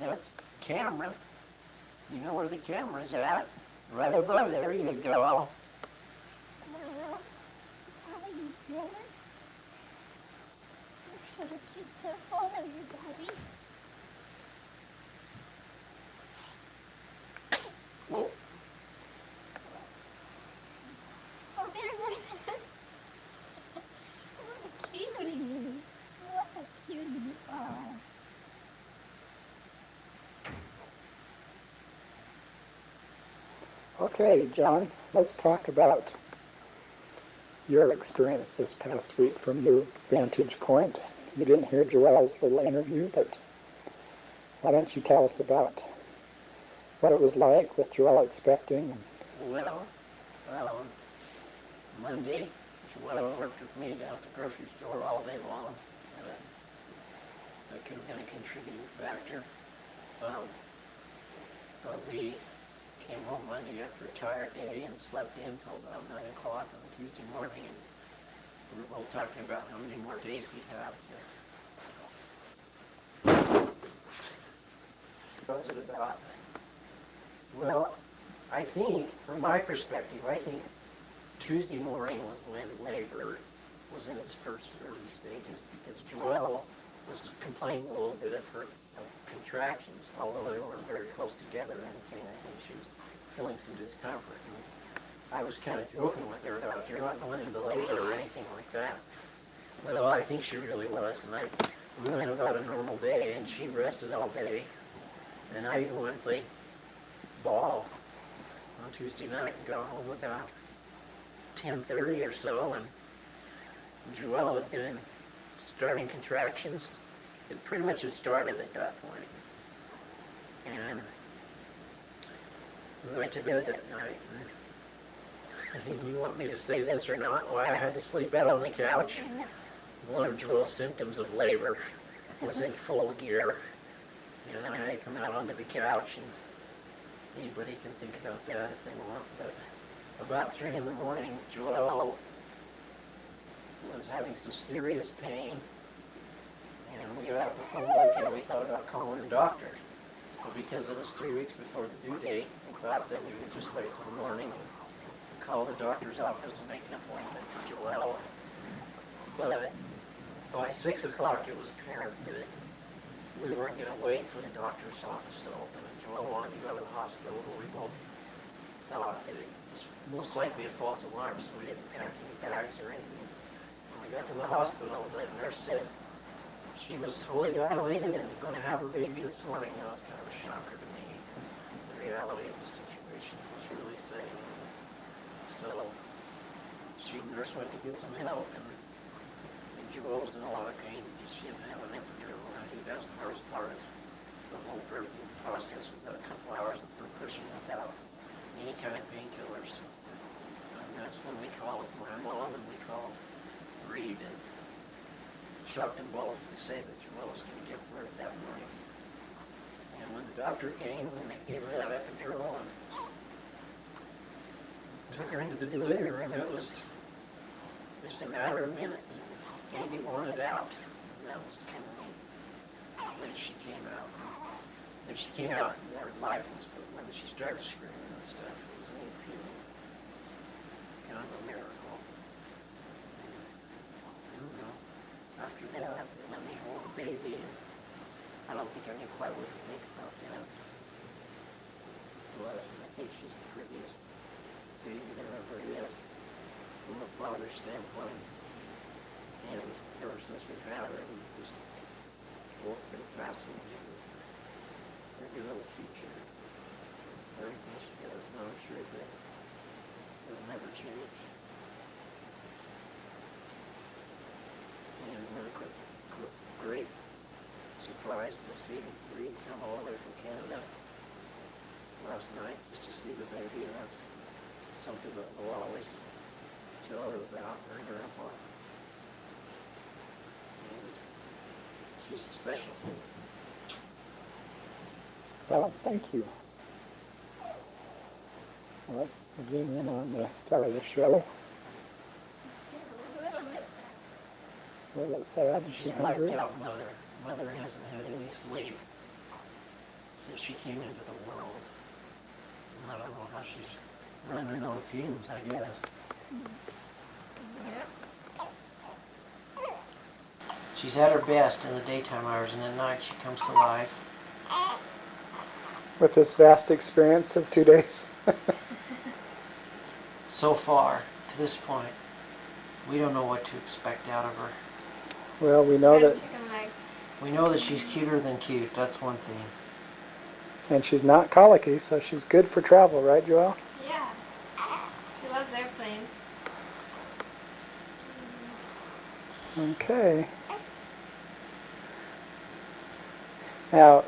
That's the camera. You know where the camera's at? Right above there you go. Oh, Okay, John, let's talk about your experience this past week from your vantage point. You didn't hear Joelle's little interview, but why don't you tell us about what it was like with Joelle expecting? well, Monday, Joelle worked with me down at the grocery store all day long. That could have been a contributing factor. But we came home Monday after a tired day and slept in until about 9 o'clock on Tuesday morning, and we were both talking about how many more days we have here. What's it about? Well, I think, from my perspective, I think Tuesday morning was when labor was in its first early stages, because Joelle was complaining a little bit of her contractions, although they weren't very close together or anything. I think she was feeling some discomfort. And I was kind of joking with her about, you're not going into labor or anything like that. Well, I think she really was, and we went about a normal day, and she rested all day. And I even went and played ball on Tuesday night and got home about 10:30 or so, and Joelle had been starting contractions. It pretty much had started at that point. And we went to bed that night. And I think you want me to say this or not, why I had to sleep out on the couch. One of Joelle's symptoms of labor was in full gear. And I had to come out onto the couch, and anybody can think about that if they want. But about 3 in the morning, Joelle was having some serious pain. And we got out the phone book and we thought about calling the doctor. But because it was 3 weeks before the due date, we thought that we would just wait till the morning and call the doctor's office and make an appointment for Joelle. But by 6 o'clock it was apparent that we weren't going to wait for the doctor's office to open, and Joelle wanted to go to the hospital. We both thought that it was most likely a false alarm, so we didn't pack any bags or anything. When we got to the hospital, the nurse said she was fully dilated and going to have her baby this morning. That was kind of a shocker to me. The reality of the situation was really sad. So the nurse went to get some help, and Joelle was in a lot of pain because she didn't have an epidural. I think that's the first part of the whole birthing process. We got a couple hours of her pushing without any kind of painkillers. And that's when we called my mom and we called Reed, and shocked and bold to say that Joelle was going to give birth that morning. And when the doctor came, and they gave her that epidural and took her into the delivery room, it was just a matter of minutes. Baby wanted out. And that was kind of neat. When she came out. When she came out more lifeless, but when she started screaming and stuff, it was a neat feeling. It's kind of a miracle. I don't know. After that, they let me hold the baby, and I don't think I knew quite what to think about that. But I think she's the prettiest baby there ever is, from a father's standpoint. And ever since we've had her, we've just both been fascinated with her little future. Everything she does, no, I'm sure that it'll never change. And we're great surprised to see Reed come all the way from Canada last night just to see the baby. And that's something that we'll always tell her about, her grandpa. And she's special. Well, thank you. Let's zoom in on the start of the show. Was it sad? She's blacked out mother. Mother hasn't had any sleep since she came into the world. I don't know how she's running on fumes, I guess. She's at her best in the daytime hours, and at night she comes to life. With this vast experience of 2 days. So far, to this point, we don't know what to expect out of her. Well, we know that, Chicken legs. We know that she's cuter than cute, that's one thing. and she's not colicky, so she's good for travel, right, Joelle? Yeah. She loves airplanes. Okay. Now,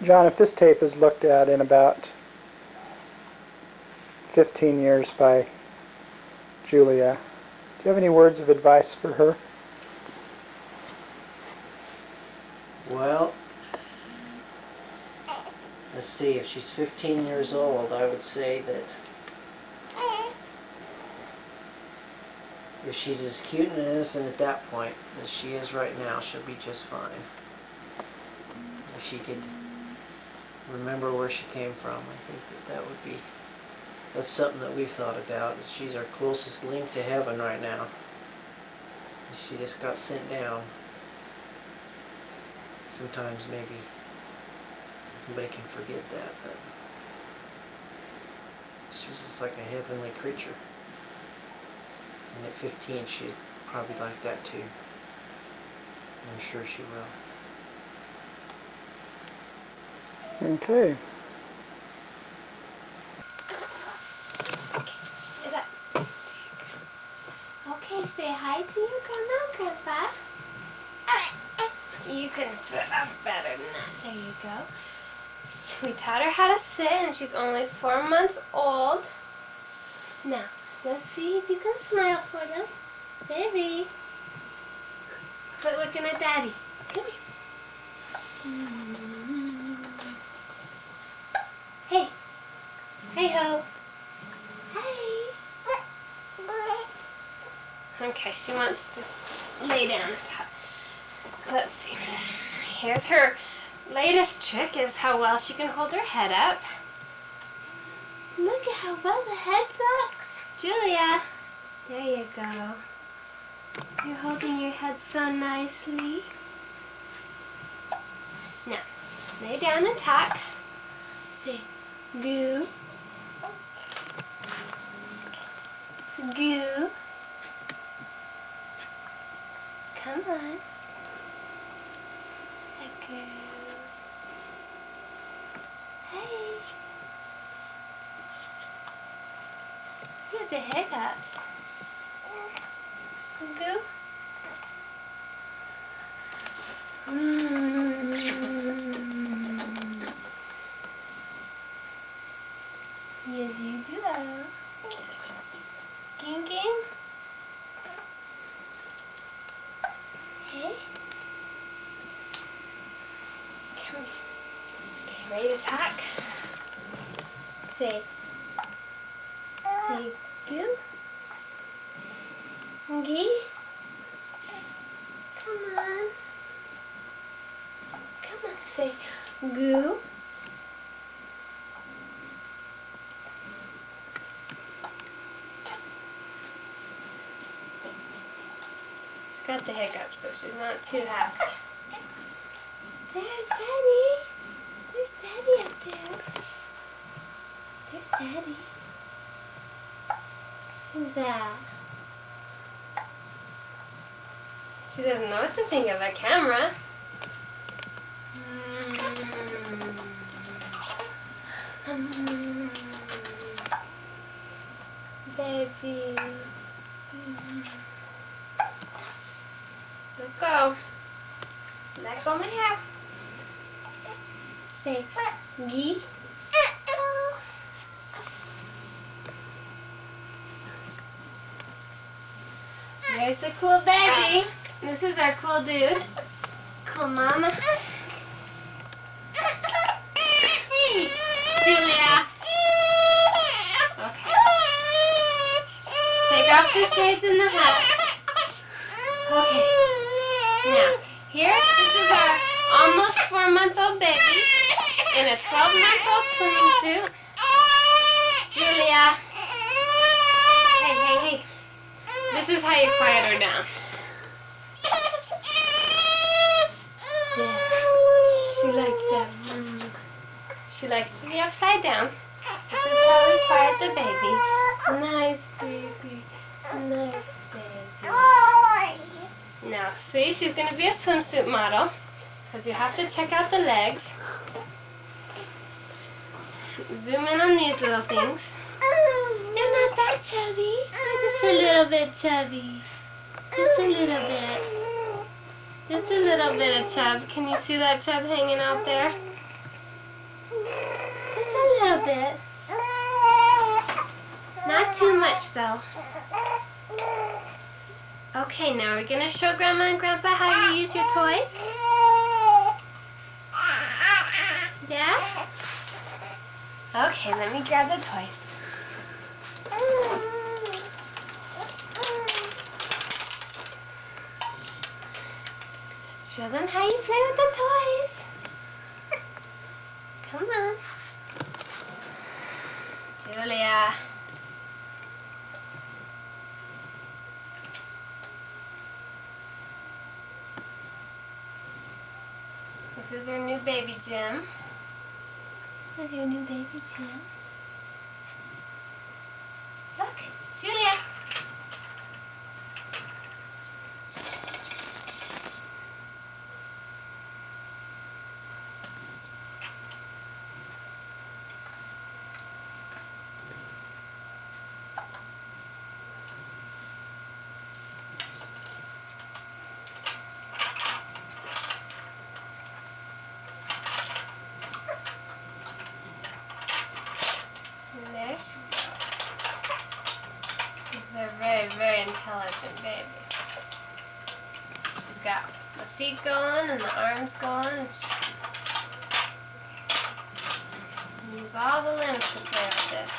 John, if this tape is looked at in about 15 years by Julia, do you have any words of advice for her? Well, let's see, if she's 15 years old, I would say that if she's as cute and innocent at that point as she is right now, she'll be just fine. If she could remember where she came from, I think that would be, that's something that we've thought about. She's our closest link to heaven right now. She just got sent down. Sometimes maybe somebody can forget that, but she's just like a heavenly creature. And at 15, she'd probably like that too. I'm sure she will. Okay. Is that... Okay, say hi to your grandma and grandpa. You can sit up better than that. There you go. We taught her how to sit, and she's only 4 months old. Now, let's see if you can smile for them. Baby. Quit looking at Daddy. Come here. Hey. Hey ho. Hey. Okay, she wants to lay down and talk. Let's see. Here's her latest trick, is how well she can hold her head up. Look at how well the head looks. Julia. There you go. You're holding your head so nicely. Now, lay down and talk. Say, goo. Goo. Come on. Goo. Hey. You have the hiccups. Goo. Yes, you do. Ging ging. Hey. Come here. Okay, Ready to talk? Say goo. Gee. Come on. Come on, say goo. She's got the hiccups, so she's not too happy. There's Daddy. There's Daddy up there. There's Daddy. Who's that? She doesn't know what to think of the camera. Baby. Let go. Let go my hair. Say, gee. There's the cool baby. This is our cool dude. Cool mama. Hey, Julia. Okay. Take off the shades and the hat. Okay. Now, here, this is our almost 4-month-old baby in a 12-month-old swimming suit. Julia. Hey, hey, hey. This is how you quiet her down. Yeah. She likes that. She likes to be upside down. This is how we quiet the baby. Nice baby. Nice baby. Now, see, she's going to be a swimsuit model because you have to check out the legs. Zoom in on these little things. You're not that chubby. You're just a little bit chubby. Just a little bit. Just a little bit of chub. Can you see that chub hanging out there? Just a little bit. Not too much though. Okay, now we're going to show Grandma and Grandpa how you use your toys. Yeah? Okay, let me grab the toys. Show them how you play with the toys. Come on. Julia. This is your new baby Jim. This is your new baby Jim. Look, Julia. There she goes. She's a very, very intelligent baby. She's got the feet going and the arms going. And she use all the limbs to play with this.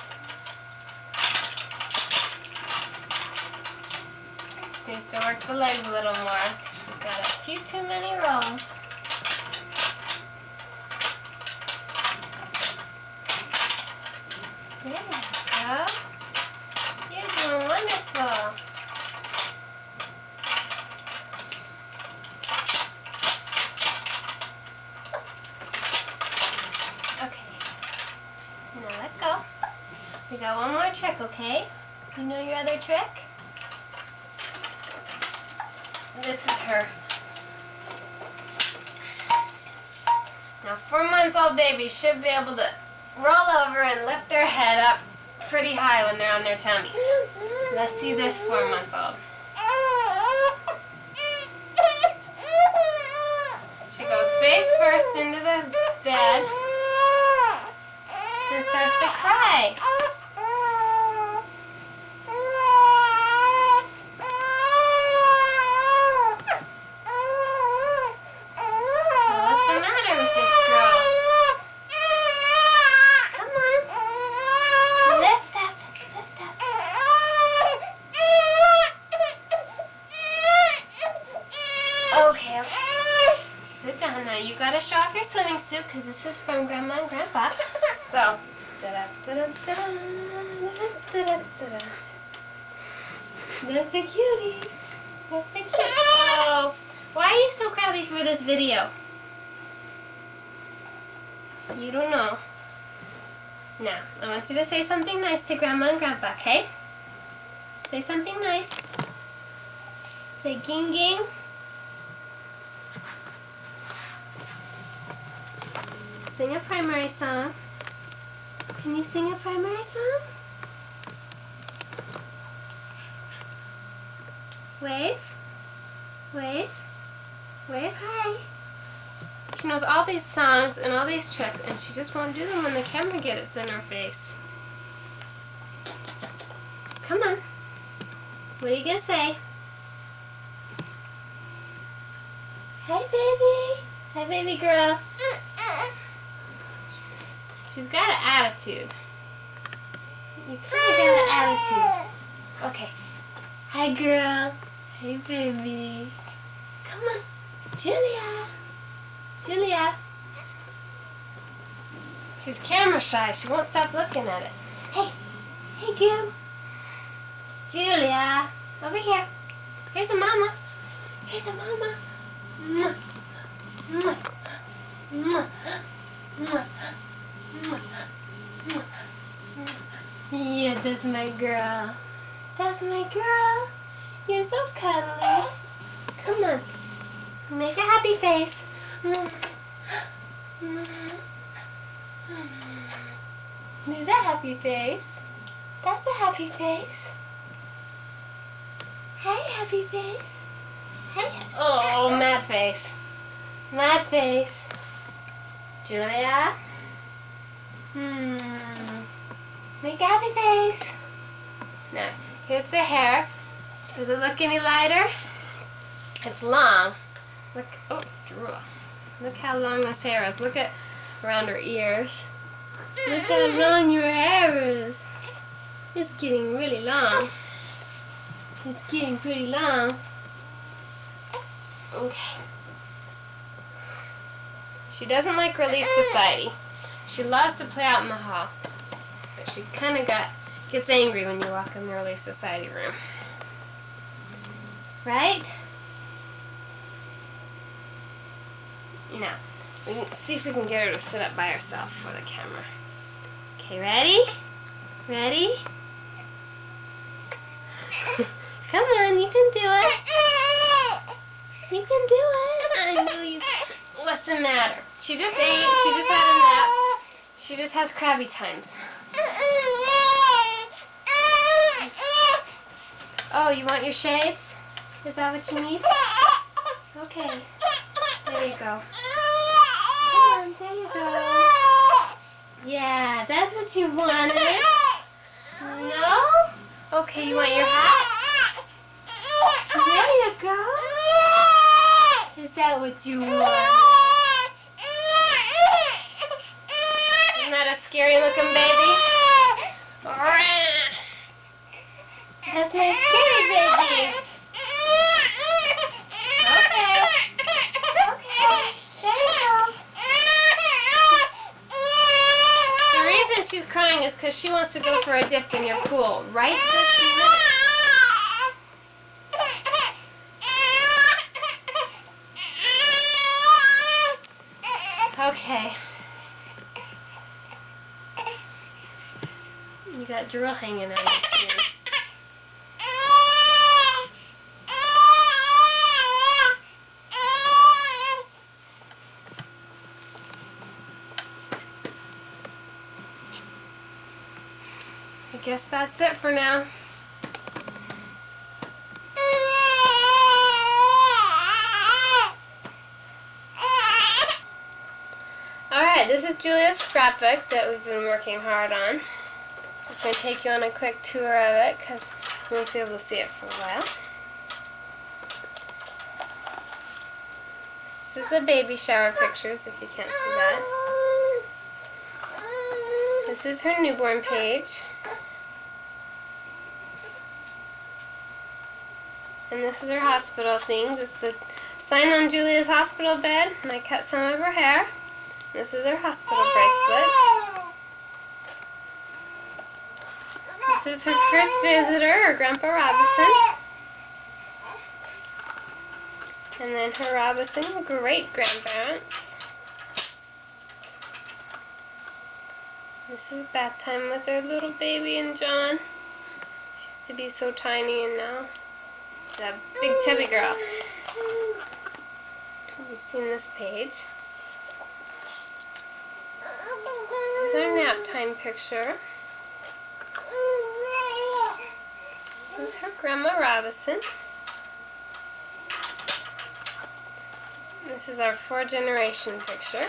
She needs to work the legs a little more. She's got a few too many rolls. There you go. You're doing wonderful. Okay. Now let go. We got one more trick, okay? You know your other trick? This is her. Now 4-month-old babies should be able to roll over and lift their head up pretty high when they're on their tummy. Let's see this 4-month-old. She goes face first into the bed and starts to cry. What's the matter with this girl? Yeah, now you gotta show off your swimming suit because this is from Grandma and Grandpa. So, that's the cutie. That's the cutie. Oh, why are you so crabby for this video? You don't know. Now, I want you to say something nice to Grandma and Grandpa, okay? Say something nice. Say ging ging. Sing a primary song. Can you sing a primary song? Wave. Wave. Wave hi. She knows all these songs and all these tricks, and she just won't do them when the camera gets in her face. Come on. What are you gonna say? Hi, baby. Hi, baby girl. She's got an attitude. You kind of got an attitude. Okay. Hi, girl. Hey, baby. Come on. Julia. Julia. She's camera shy. She won't stop looking at it. Hey. Hey, Goo. Julia. Over here. Here's the mama. Here's the mama. Mwah. Mwah. Mwah. Mwah. Yeah, that's my girl. That's my girl. You're so cuddly. Come on. Make a happy face. Do that happy face. That's a happy face. Hey, happy face. Hey. Oh, mad face. Mad face. Julia. Make a happy face. Now, here's the hair. Does it look any lighter? It's long. Look, oh, drool. Look how long this hair is. Look at around her ears. Look how long your hair is. It's getting really long. It's getting pretty long. Okay. She doesn't like Relief Society. She loves to play out in the hall. But she kind of gets angry when you walk in the Relief Society room. Right? Now, we can see if we can get her to sit up by herself for the camera. Okay, ready? Ready? Come on, you can do it. You can do it. I know you. What's the matter? She just ate. She just had a nap. She just has crabby times. Oh, you want your shades? Is that what you need? Okay. There you go. Come on, there you go. Yeah, that's what you wanted. No? Okay, you want your hat? There you go. Is that what you want? Isn't that a scary looking baby? That's my scary baby. Okay. Okay. There you go. The reason she's crying is because she wants to go for a dip in your pool right this minute. Okay. You got drool hanging out of your chin. I guess that's it for now. Alright, this is Julia's scrapbook that we've been working hard on. Just going to take you on a quick tour of it because you won't be able to see it for a while. This is the baby shower pictures, if you can't see that. This is her newborn page. And this is her hospital things. It's the sign on Julia's hospital bed, and I cut some of her hair. This is her hospital bracelet. This is her first visitor, her Grandpa Robison. And then her Robison great-grandparents. This is bath time with her little baby and John. She used to be so tiny and now she's a big chubby girl. You've seen this page. This is our nap time picture. This is her Grandma Robison. This is our 4-generation picture.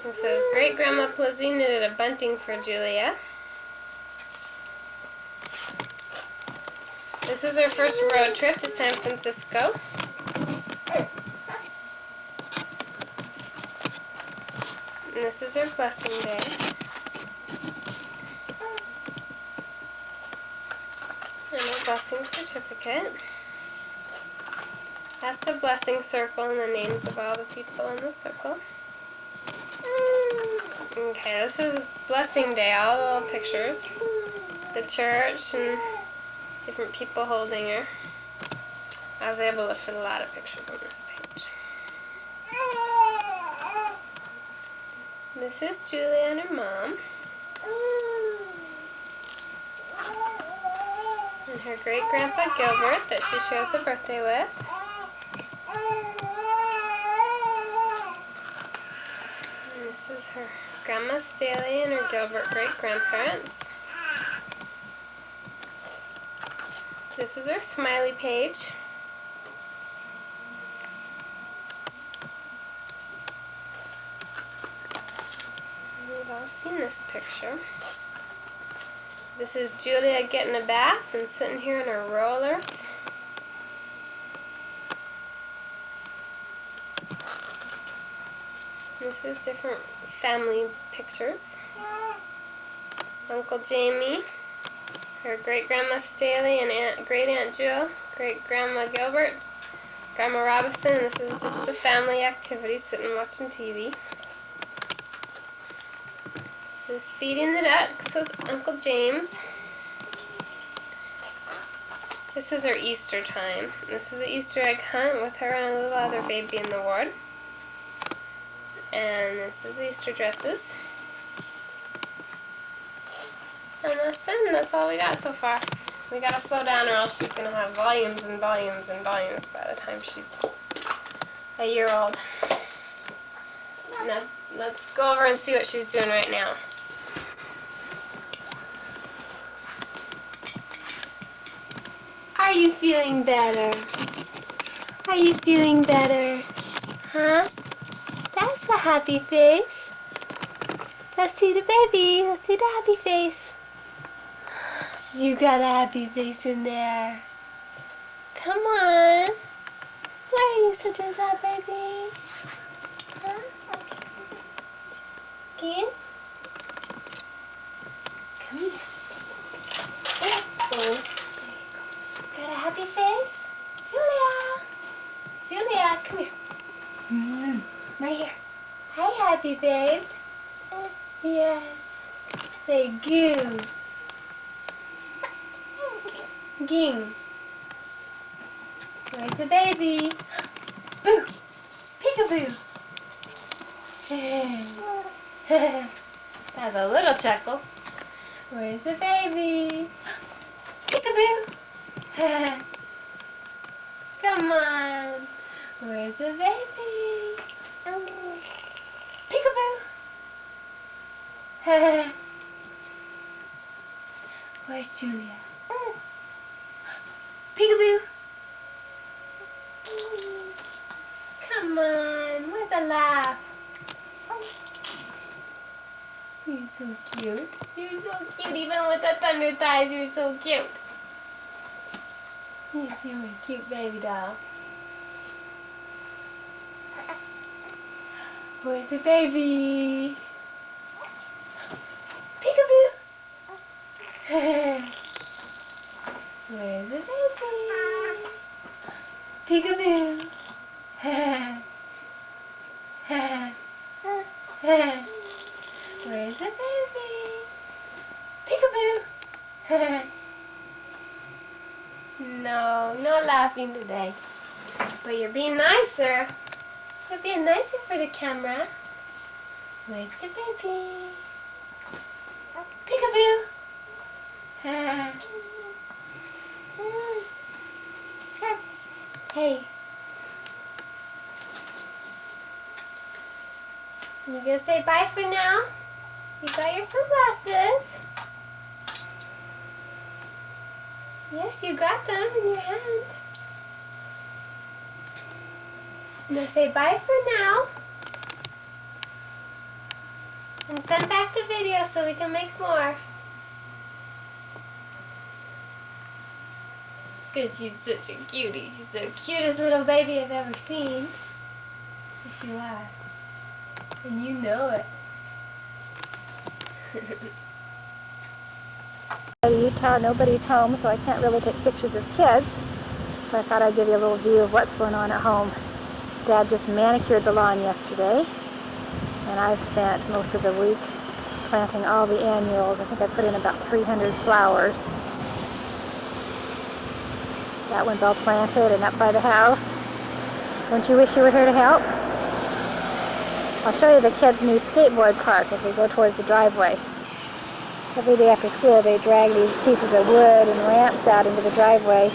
This says Great Grandma Plizzy knitted a bunting for Julia. This is our first road trip to San Francisco. And this is our blessing day. And a blessing certificate. That's the blessing circle and the names of all the people in the circle. Okay, this is blessing day, all the little pictures. The church and different people holding her. I was able to fit a lot of pictures on this page. This is Julia and her mom. And her great-grandpa Gilbert that she shares a birthday with. And this is her Grandma Staley and her Gilbert great-grandparents. This is her smiley page. We've all seen this picture. This is Julia getting a bath and sitting here in her rollers. This is different family pictures. Uncle Jamie, her great-grandma Staley and great-aunt Jill, great-grandma Gilbert, Grandma Robison, and this is just the family activity, sitting watching TV. This is feeding the ducks with Uncle James. This is her Easter time. This is the Easter egg hunt with her and a little other baby in the ward. And this is Easter dresses. And that's all we got so far. We gotta slow down or else she's gonna have volumes and volumes and volumes by the time she's a year old. Now, let's go over and see what she's doing right now. Are you feeling better? Are you feeling better? Huh? That's the happy face. Let's see the baby. Let's see the happy face. You got a happy face in there. Come on. Why are you such a sad baby? Huh? Again? Come here. Oh. Got a happy face? Julia! Julia, come here. Right here. Hi, happy face. Yes. Say goo. Ging. Where's the baby? Boo! Peekaboo! That's a little chuckle. Where's the baby? Peekaboo! Come on. Where's the baby? Peekaboo! Where's Julia? Peekaboo! Come on, with a laugh. You're so cute. You're so cute, even with the thunder thighs, you're so cute. You're a cute baby doll. Where's the baby? Peekaboo! Where's the baby? Peekaboo. Where's the baby? Peekaboo. No, no laughing today. But you're being nicer. You're being nicer for the camera. Where's the baby? Peekaboo. Hey. You gonna say bye for now? You got your sunglasses. Yes, you got them in your hand. You gonna say bye for now? And send back the video so we can make more. Because she's such a cutie. She's the cutest little baby I've ever seen. Yes, you are. And you know it. Utah, nobody's home, so I can't really take pictures of kids. So I thought I'd give you a little view of what's going on at home. Dad just manicured the lawn yesterday, and I've spent most of the week planting all the annuals. I think I put in about 300 flowers. That one's all planted and up by the house. Don't you wish you were here to help? I'll show you the kids' new skateboard park as we go towards the driveway. Every day after school they drag these pieces of wood and ramps out into the driveway,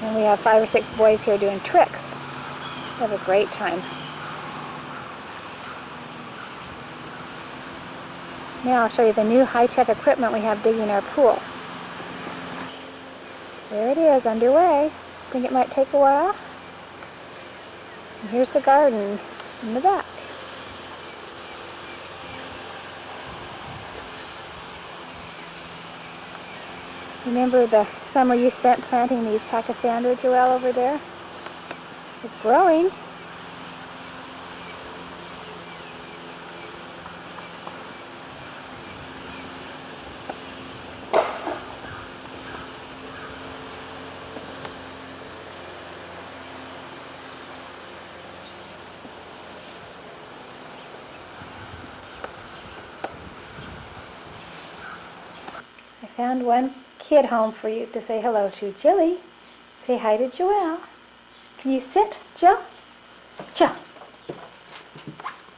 and we have 5 or 6 boys here doing tricks. We have a great time. Now I'll show you the new high-tech equipment we have digging our pool. There it is, underway. Think it might take a while? And here's the garden in the back. Remember the summer you spent planting these pachysandra, Joelle, over there? It's growing. I found one kid home for you to say hello to. Jilly, say hi to Joelle. Can you sit, Jill? Jill.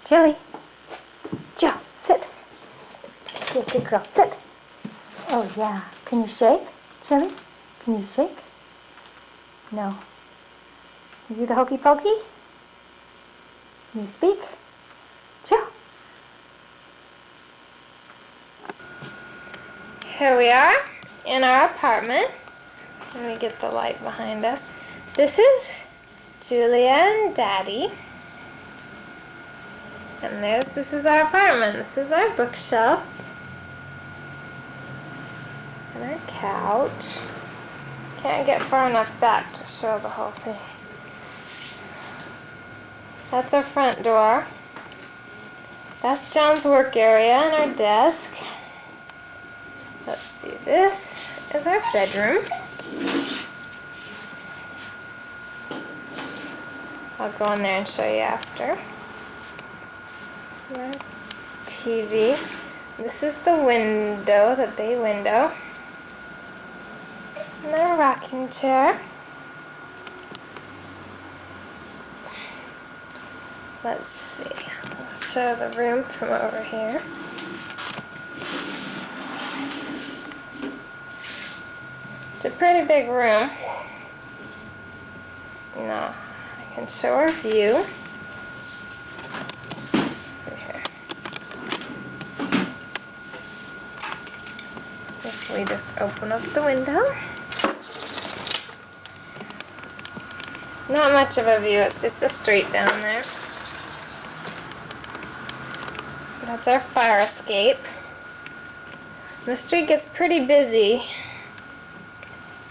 Jilly. Jill, sit. Good girl, sit. Oh yeah. Can you shake, Jilly? Can you shake? No. You do the hokey pokey? Can you speak? Jill. Here we are in our apartment. Let me get the light behind us. This is Julia and Daddy. And this is our apartment. This is our bookshelf. And our couch. Can't get far enough back to show the whole thing. That's our front door. That's John's work area and our desk. Let's see, this is our bedroom. I'll go in there and show you after. Our TV. This is the window, the bay window. And our rocking chair. Let's see. I'll show the room from over here. It's a pretty big room. Now, I can show our view. Let's see here. If we just open up the window. Not much of a view, it's just a street down there. That's our fire escape. The street gets pretty busy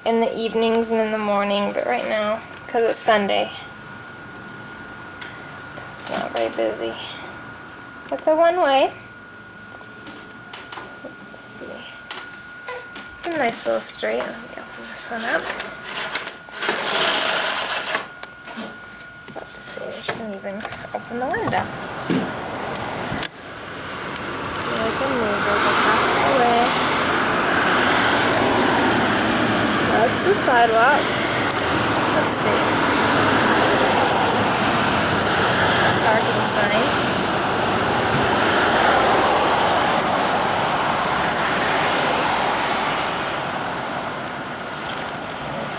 in the evenings and in the morning, but right now, because it's Sunday, it's not very busy. It's a one-way. Let's see. It's a nice little street. Let me open this one up. in the window. We can move it across the way. That's the sidewalk. Let's see. Parking sign.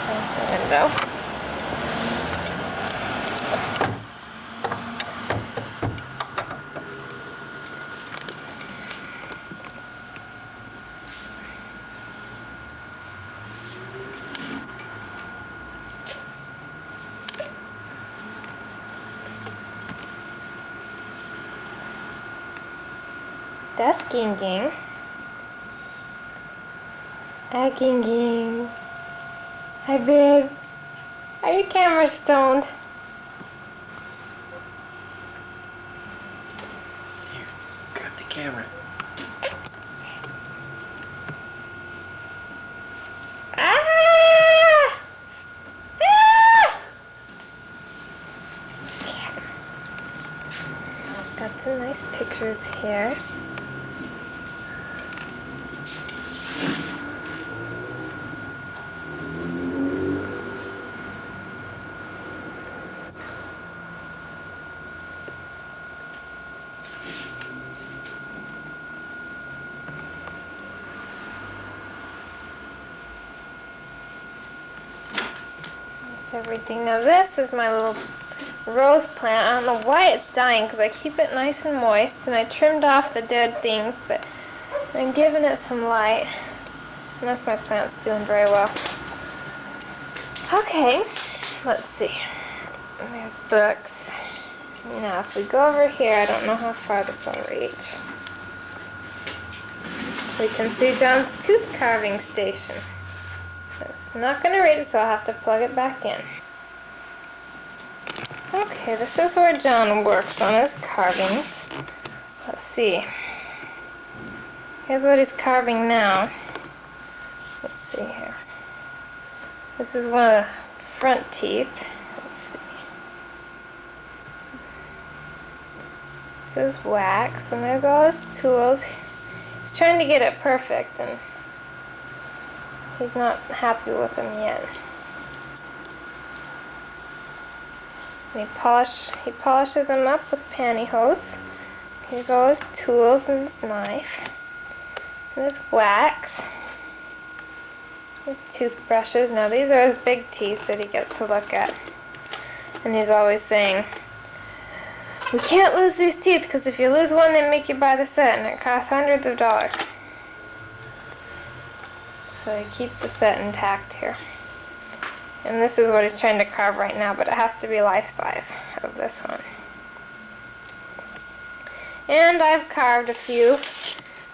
There's the window. That's Ging Ging. Hi, Ging Ging. Hi, babe. Are you camera stoned? Here, grab the camera. Ah! Ah! Got some nice pictures here. Everything. Now this is my little rose plant. I don't know why it's dying because I keep it nice and moist and I trimmed off the dead things, but I'm giving it some light. And that's my plant's doing very well. Okay, let's see. There's books. Now if we go over here, I don't know how far this will reach. We can see John's tooth carving station. It's not going to read it, so I'll have to plug it back in. Okay, this is where John works on his carvings. Let's see. Here's what he's carving now. Let's see here. This is one of the front teeth. Let's see. This is wax, and there's all his tools. He's trying to get it perfect, and he's not happy with them yet. And he polishes them up with pantyhose. Here's all his tools and his knife. And his wax. His toothbrushes. Now these are his big teeth that he gets to look at. And he's always saying, we can't lose these teeth because if you lose one they make you buy the set and it costs hundreds of dollars. So I keep the set intact here. And this is what he's trying to carve right now, but it has to be life size of this one. And I've carved a few,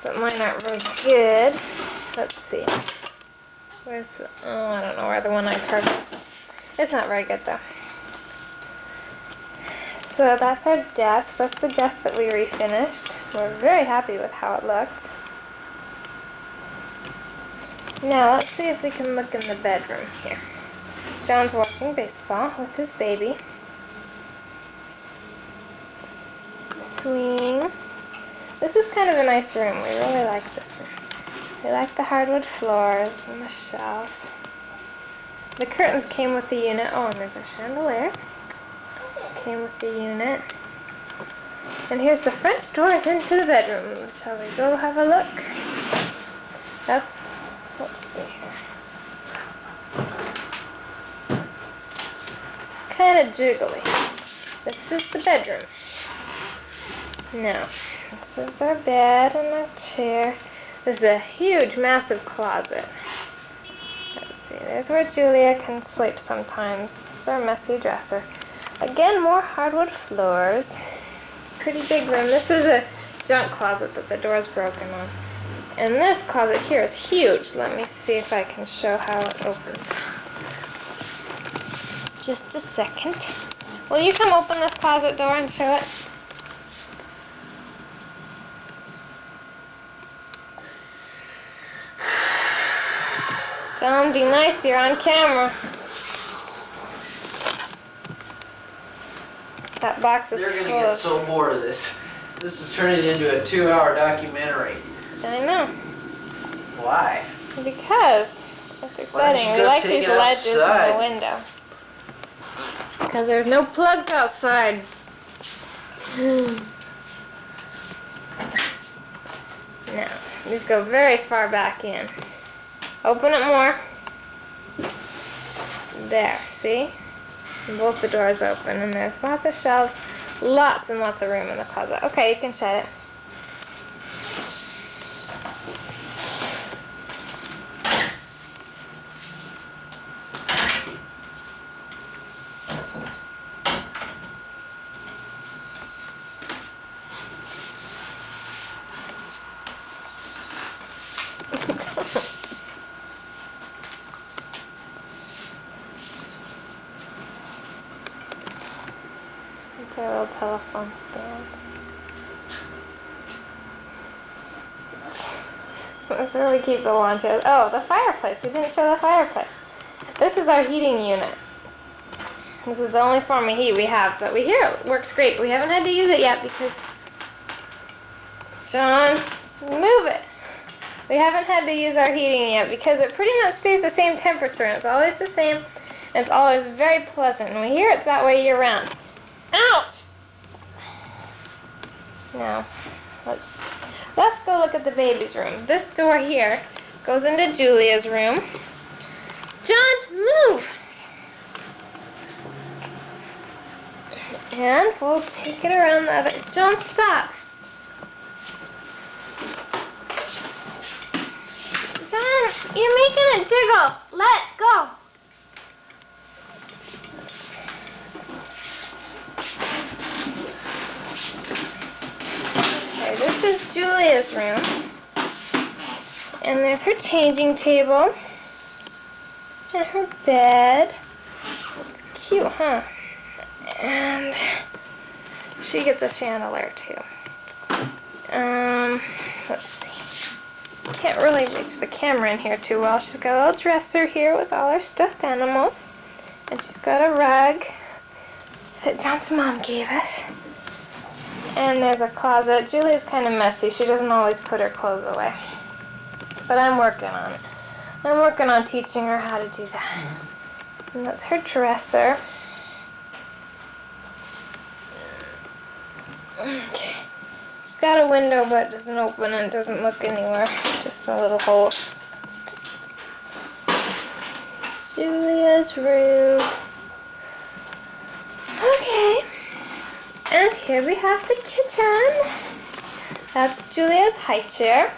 but mine aren't really good. Let's see. Where's the, oh, I don't know where the one I carved is. It's not very good though. So that's our desk. That's the desk that we refinished. We're very happy with how it looks. Now let's see if we can look in the bedroom here. John's watching baseball with his baby. Swing. This is kind of a nice room. We really like this room. We like the hardwood floors and the shelves. The curtains came with the unit. Oh, and there's a chandelier. Came with the unit. And here's the French doors into the bedroom. Shall we go have a look? That's, let's see here. Kind of jiggly. This is the bedroom. Now, this is our bed and our chair. This is a huge, massive closet. Let's see, there's where Julia can sleep sometimes. It's our messy dresser. Again, more hardwood floors. It's a pretty big room. This is a junk closet that the door's broken on. And this closet here is huge. Let me see if I can show how it opens. Just a second. Will you come open this closet door and show it? John, be nice, you're on camera. That box is They're full gonna get of... so bored of this. This is turning into a 2-hour documentary. I know. Why? Because it's exciting. We go like take these it ledges in outside? the window. Because there's no plugs outside. Now, these go very far back in. Open it more. There, see? And both the doors open, and there's lots of shelves, lots and lots of room in the closet. Okay, you can shut it. It's our little telephone stand. Let's really keep the launches. Oh, the fireplace. We didn't show the fireplace. This is our heating unit. This is the only form of heat we have, but we hear it works great. We haven't had to use it yet because... John, move it. We haven't had to use our heating yet because it pretty much stays the same temperature, and it's always the same, and it's always very pleasant, and we hear it that way year-round. Ouch! Now, let's go look at the baby's room. This door here goes into Julia's room. John, move! And we'll take it around the other... John, stop! John, you're making it jiggle. Let go. Okay, this is Julia's room. And there's her changing table. And her bed. It's cute, huh? And she gets a chandelier too. Let's see. Can't really reach the camera in here too well. She's got a little dresser here with all her stuffed animals. And she's got a rug that John's mom gave us. And there's a closet. Julia's kind of messy. She doesn't always put her clothes away. But I'm working on it. I'm working on teaching her how to do that. And that's her dresser. Okay. It's got a window, but it doesn't open and it doesn't look anywhere. Just a little hole. Julia's room. Okay. And here we have the kitchen. That's Julia's high chair.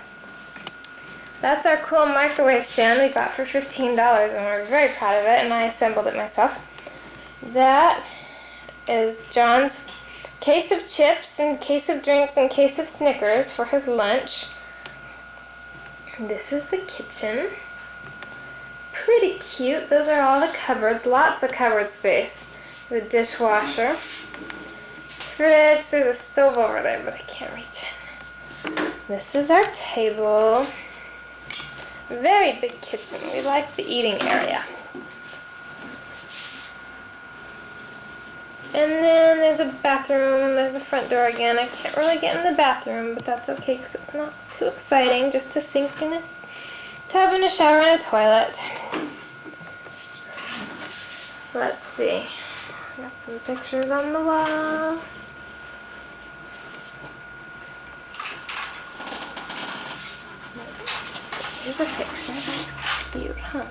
That's our cool microwave stand we got for $15, and we're very proud of it, and I assembled it myself. That is John's case of chips and case of drinks and case of Snickers for his lunch. And this is the kitchen. Pretty cute. Those are all the cupboards. Lots of cupboard space. The dishwasher. Fridge. There's a stove over there, but I can't reach it. This is our table. Very big kitchen. We like the eating area. And then there's a bathroom. There's a front door again. I can't really get in the bathroom, but that's okay because it's not too exciting. Just a sink and a tub and a shower and a toilet. Let's see. Got some pictures on the wall. Here's a picture. That's cute, huh?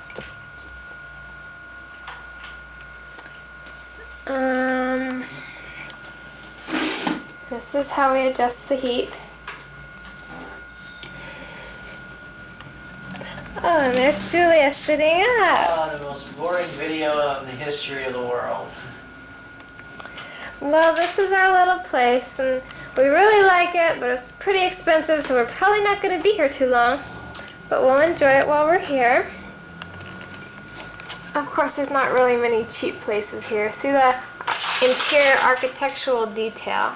This is how we adjust the heat. Oh, and there's Julia sitting up. The most boring video in the history of the world. Well, this is our little place, and we really like it, but it's pretty expensive, so we're probably not going to be here too long. But we'll enjoy it while we're here. Of course, there's not really many cheap places here. See the interior architectural detail.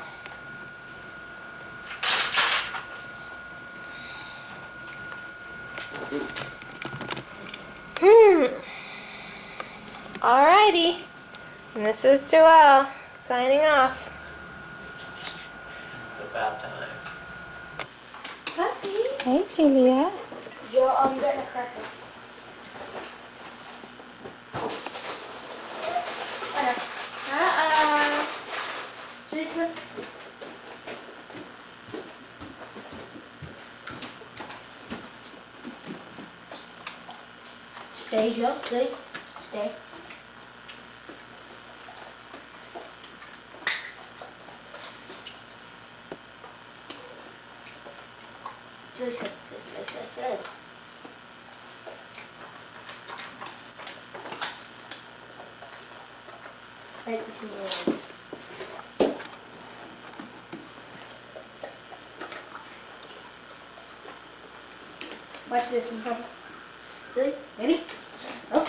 Alrighty. And this is Joelle signing off. about time. Puppy. Hey, Julia. Joe, I'm getting a cracker. Uh-oh. Stay, Joe. Stay. Stay. Stay. Right between your legs. Watch this one, Papa. Really? Ready? Oh,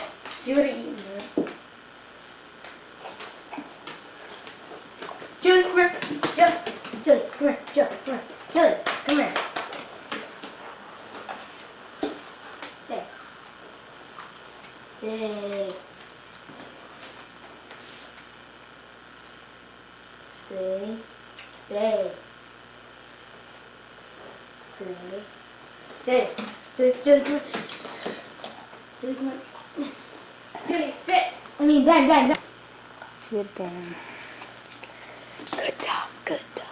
you already eaten it. Julie, come here. Joe. Julie, come here. Joe, come here. Julie, come here. Stay. Stay. Stay. Stay. Stay. Stay. Julie, come here. Julie, come here. Julie, sit. I mean, bang, bang, bang. Good boy. Good dog, good dog.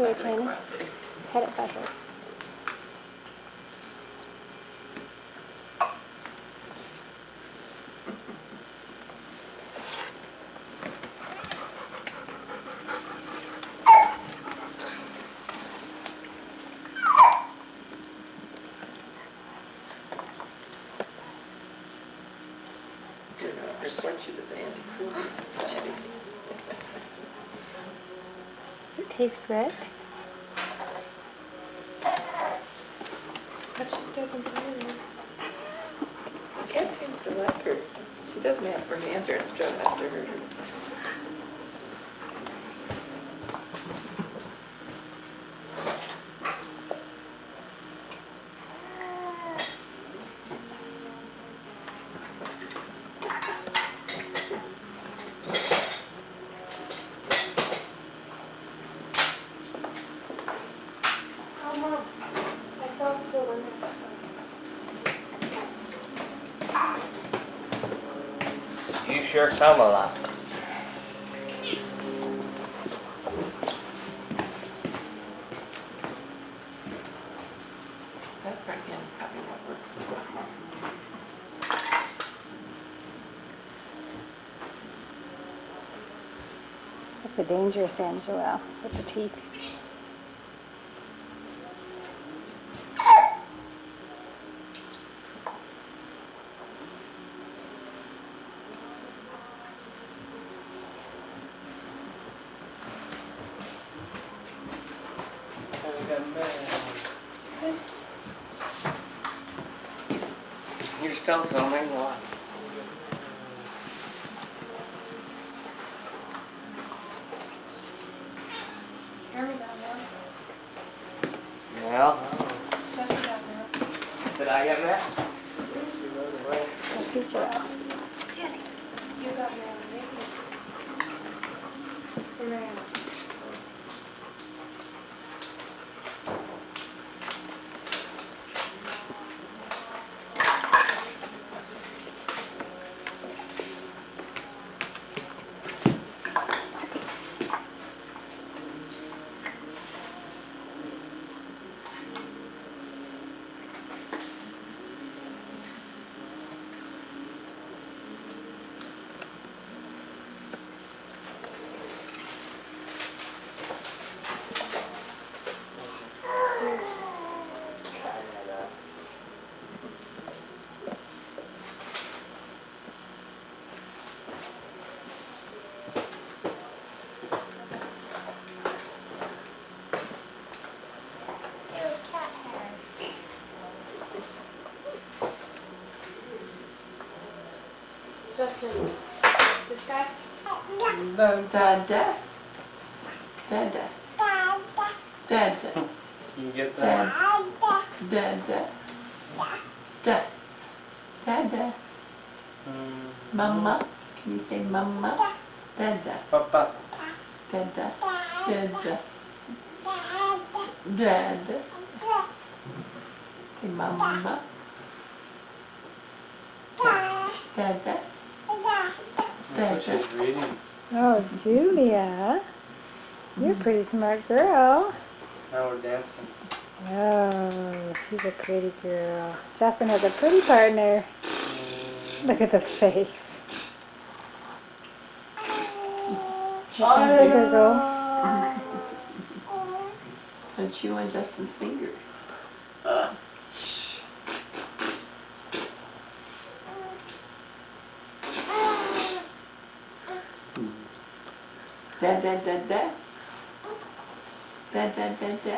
to her, Tiny. Pet it better. Report you to the Anti-Cruelty Society. It tastes good. But she doesn't really. Cat seems to like her. She doesn't have her hands or strut after her. You sure come a lot. That front end probably what works so well. That's a dangerous end, Joelle, with the teeth. You're still filming what? Well, did I get met? I'll see Joelle. Justin, this guy? Dada. Dada. Dada. Can you get that? Dada. Dada. Dada. Mama. Can you say mama? Dada. Papa. Dada. Dada. Dada. Say mama. Dada. That's what she's reading. Oh, Julia. You're a pretty smart girl. Now we're dancing. Oh, she's a pretty girl. Justin has a pretty partner. Look at the face. Hi. Good girl. And chew on Justin's finger. Da da da da. Da da da da.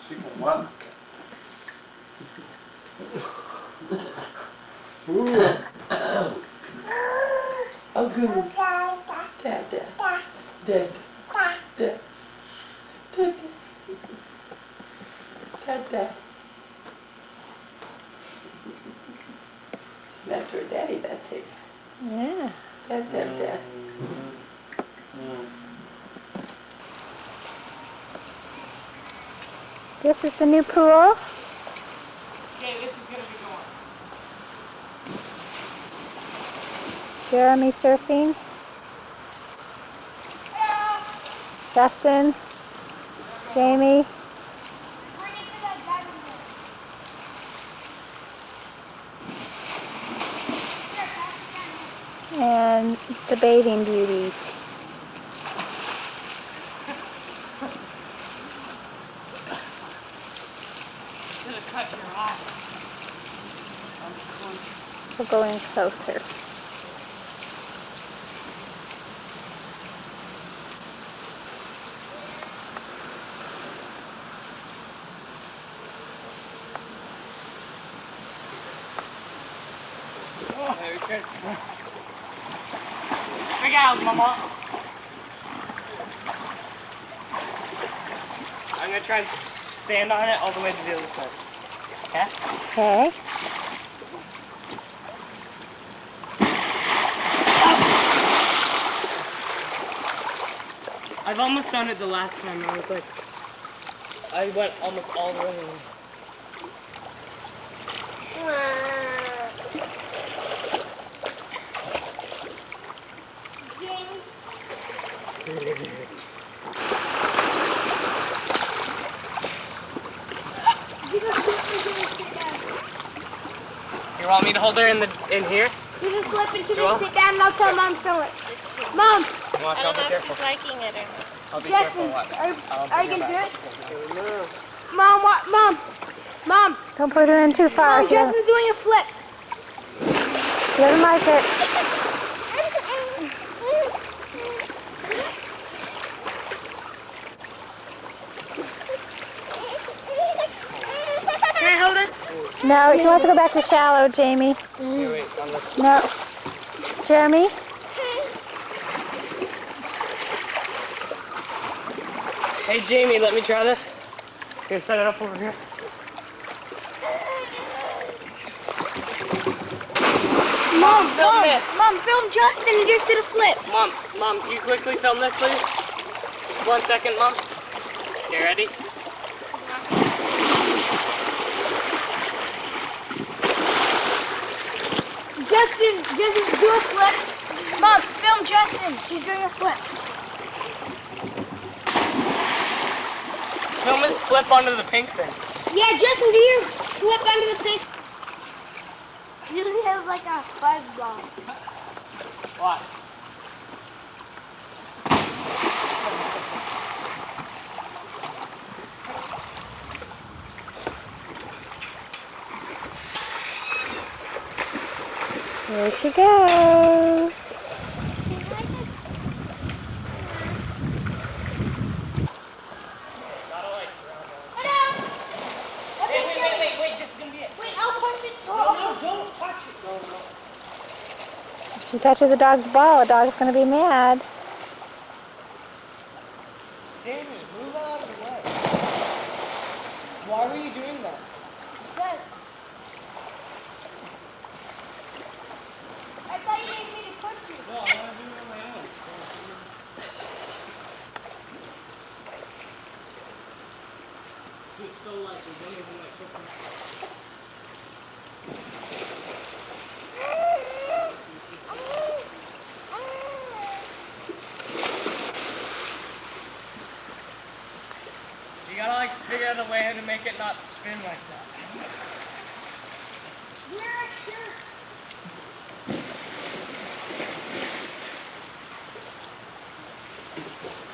She can walk. Ooh. Oh, good. Da da. Da da. Da da. Da da. That's her daddy, that takes. Yeah. Da da da. This is the new pool. Okay, this is gonna be going. Jeremy surfing. Justin Jamie. And the bathing beauty. We'll go in closer. Big out, Mama. I'm gonna try and stand on it all the way to the other side. Okay? Okay. I've almost done it the last time. I was like, I went almost all the way. You want me to hold her in here? You just flip into Joel? the sit down and I'll tell Mom to film it. Mom! I don't know if she's liking it or not. I'll be Justin, careful. are you gonna do it? Mom, what? Mom! Mom! Don't put her in too far. Mom, Justin's doing a flip. She doesn't like it. Can I hold it? No, she wants to go back to shallow, Jamie. Here, wait, on this. No. Jeremy? Hey, Jamie, let me try this. Can you set it up over here? Mom, film this. Mom, film Justin. He just did a flip. Mom, can you quickly film this, please? Just 1 second, Mom. Okay, ready? Justin, do a flip. Mom, film Justin. He's doing a flip. Film his flip onto the pink thing. Yeah, Justin, do your flip under the pink. He has like a fuzz ball. Watch. Here she goes. Wait, this is gonna be it. Wait, I'll push it. No, don't touch it. No. If she touches the dog's ball, the dog's going to be mad. Jamie, move out of the way. Why were you doing that? Good. I thought you needed me to push you. No, I want to do it on my own. It's so light, you don't even like cooking. You gotta like figure out a way to make it not spin like that. Wear a shirt.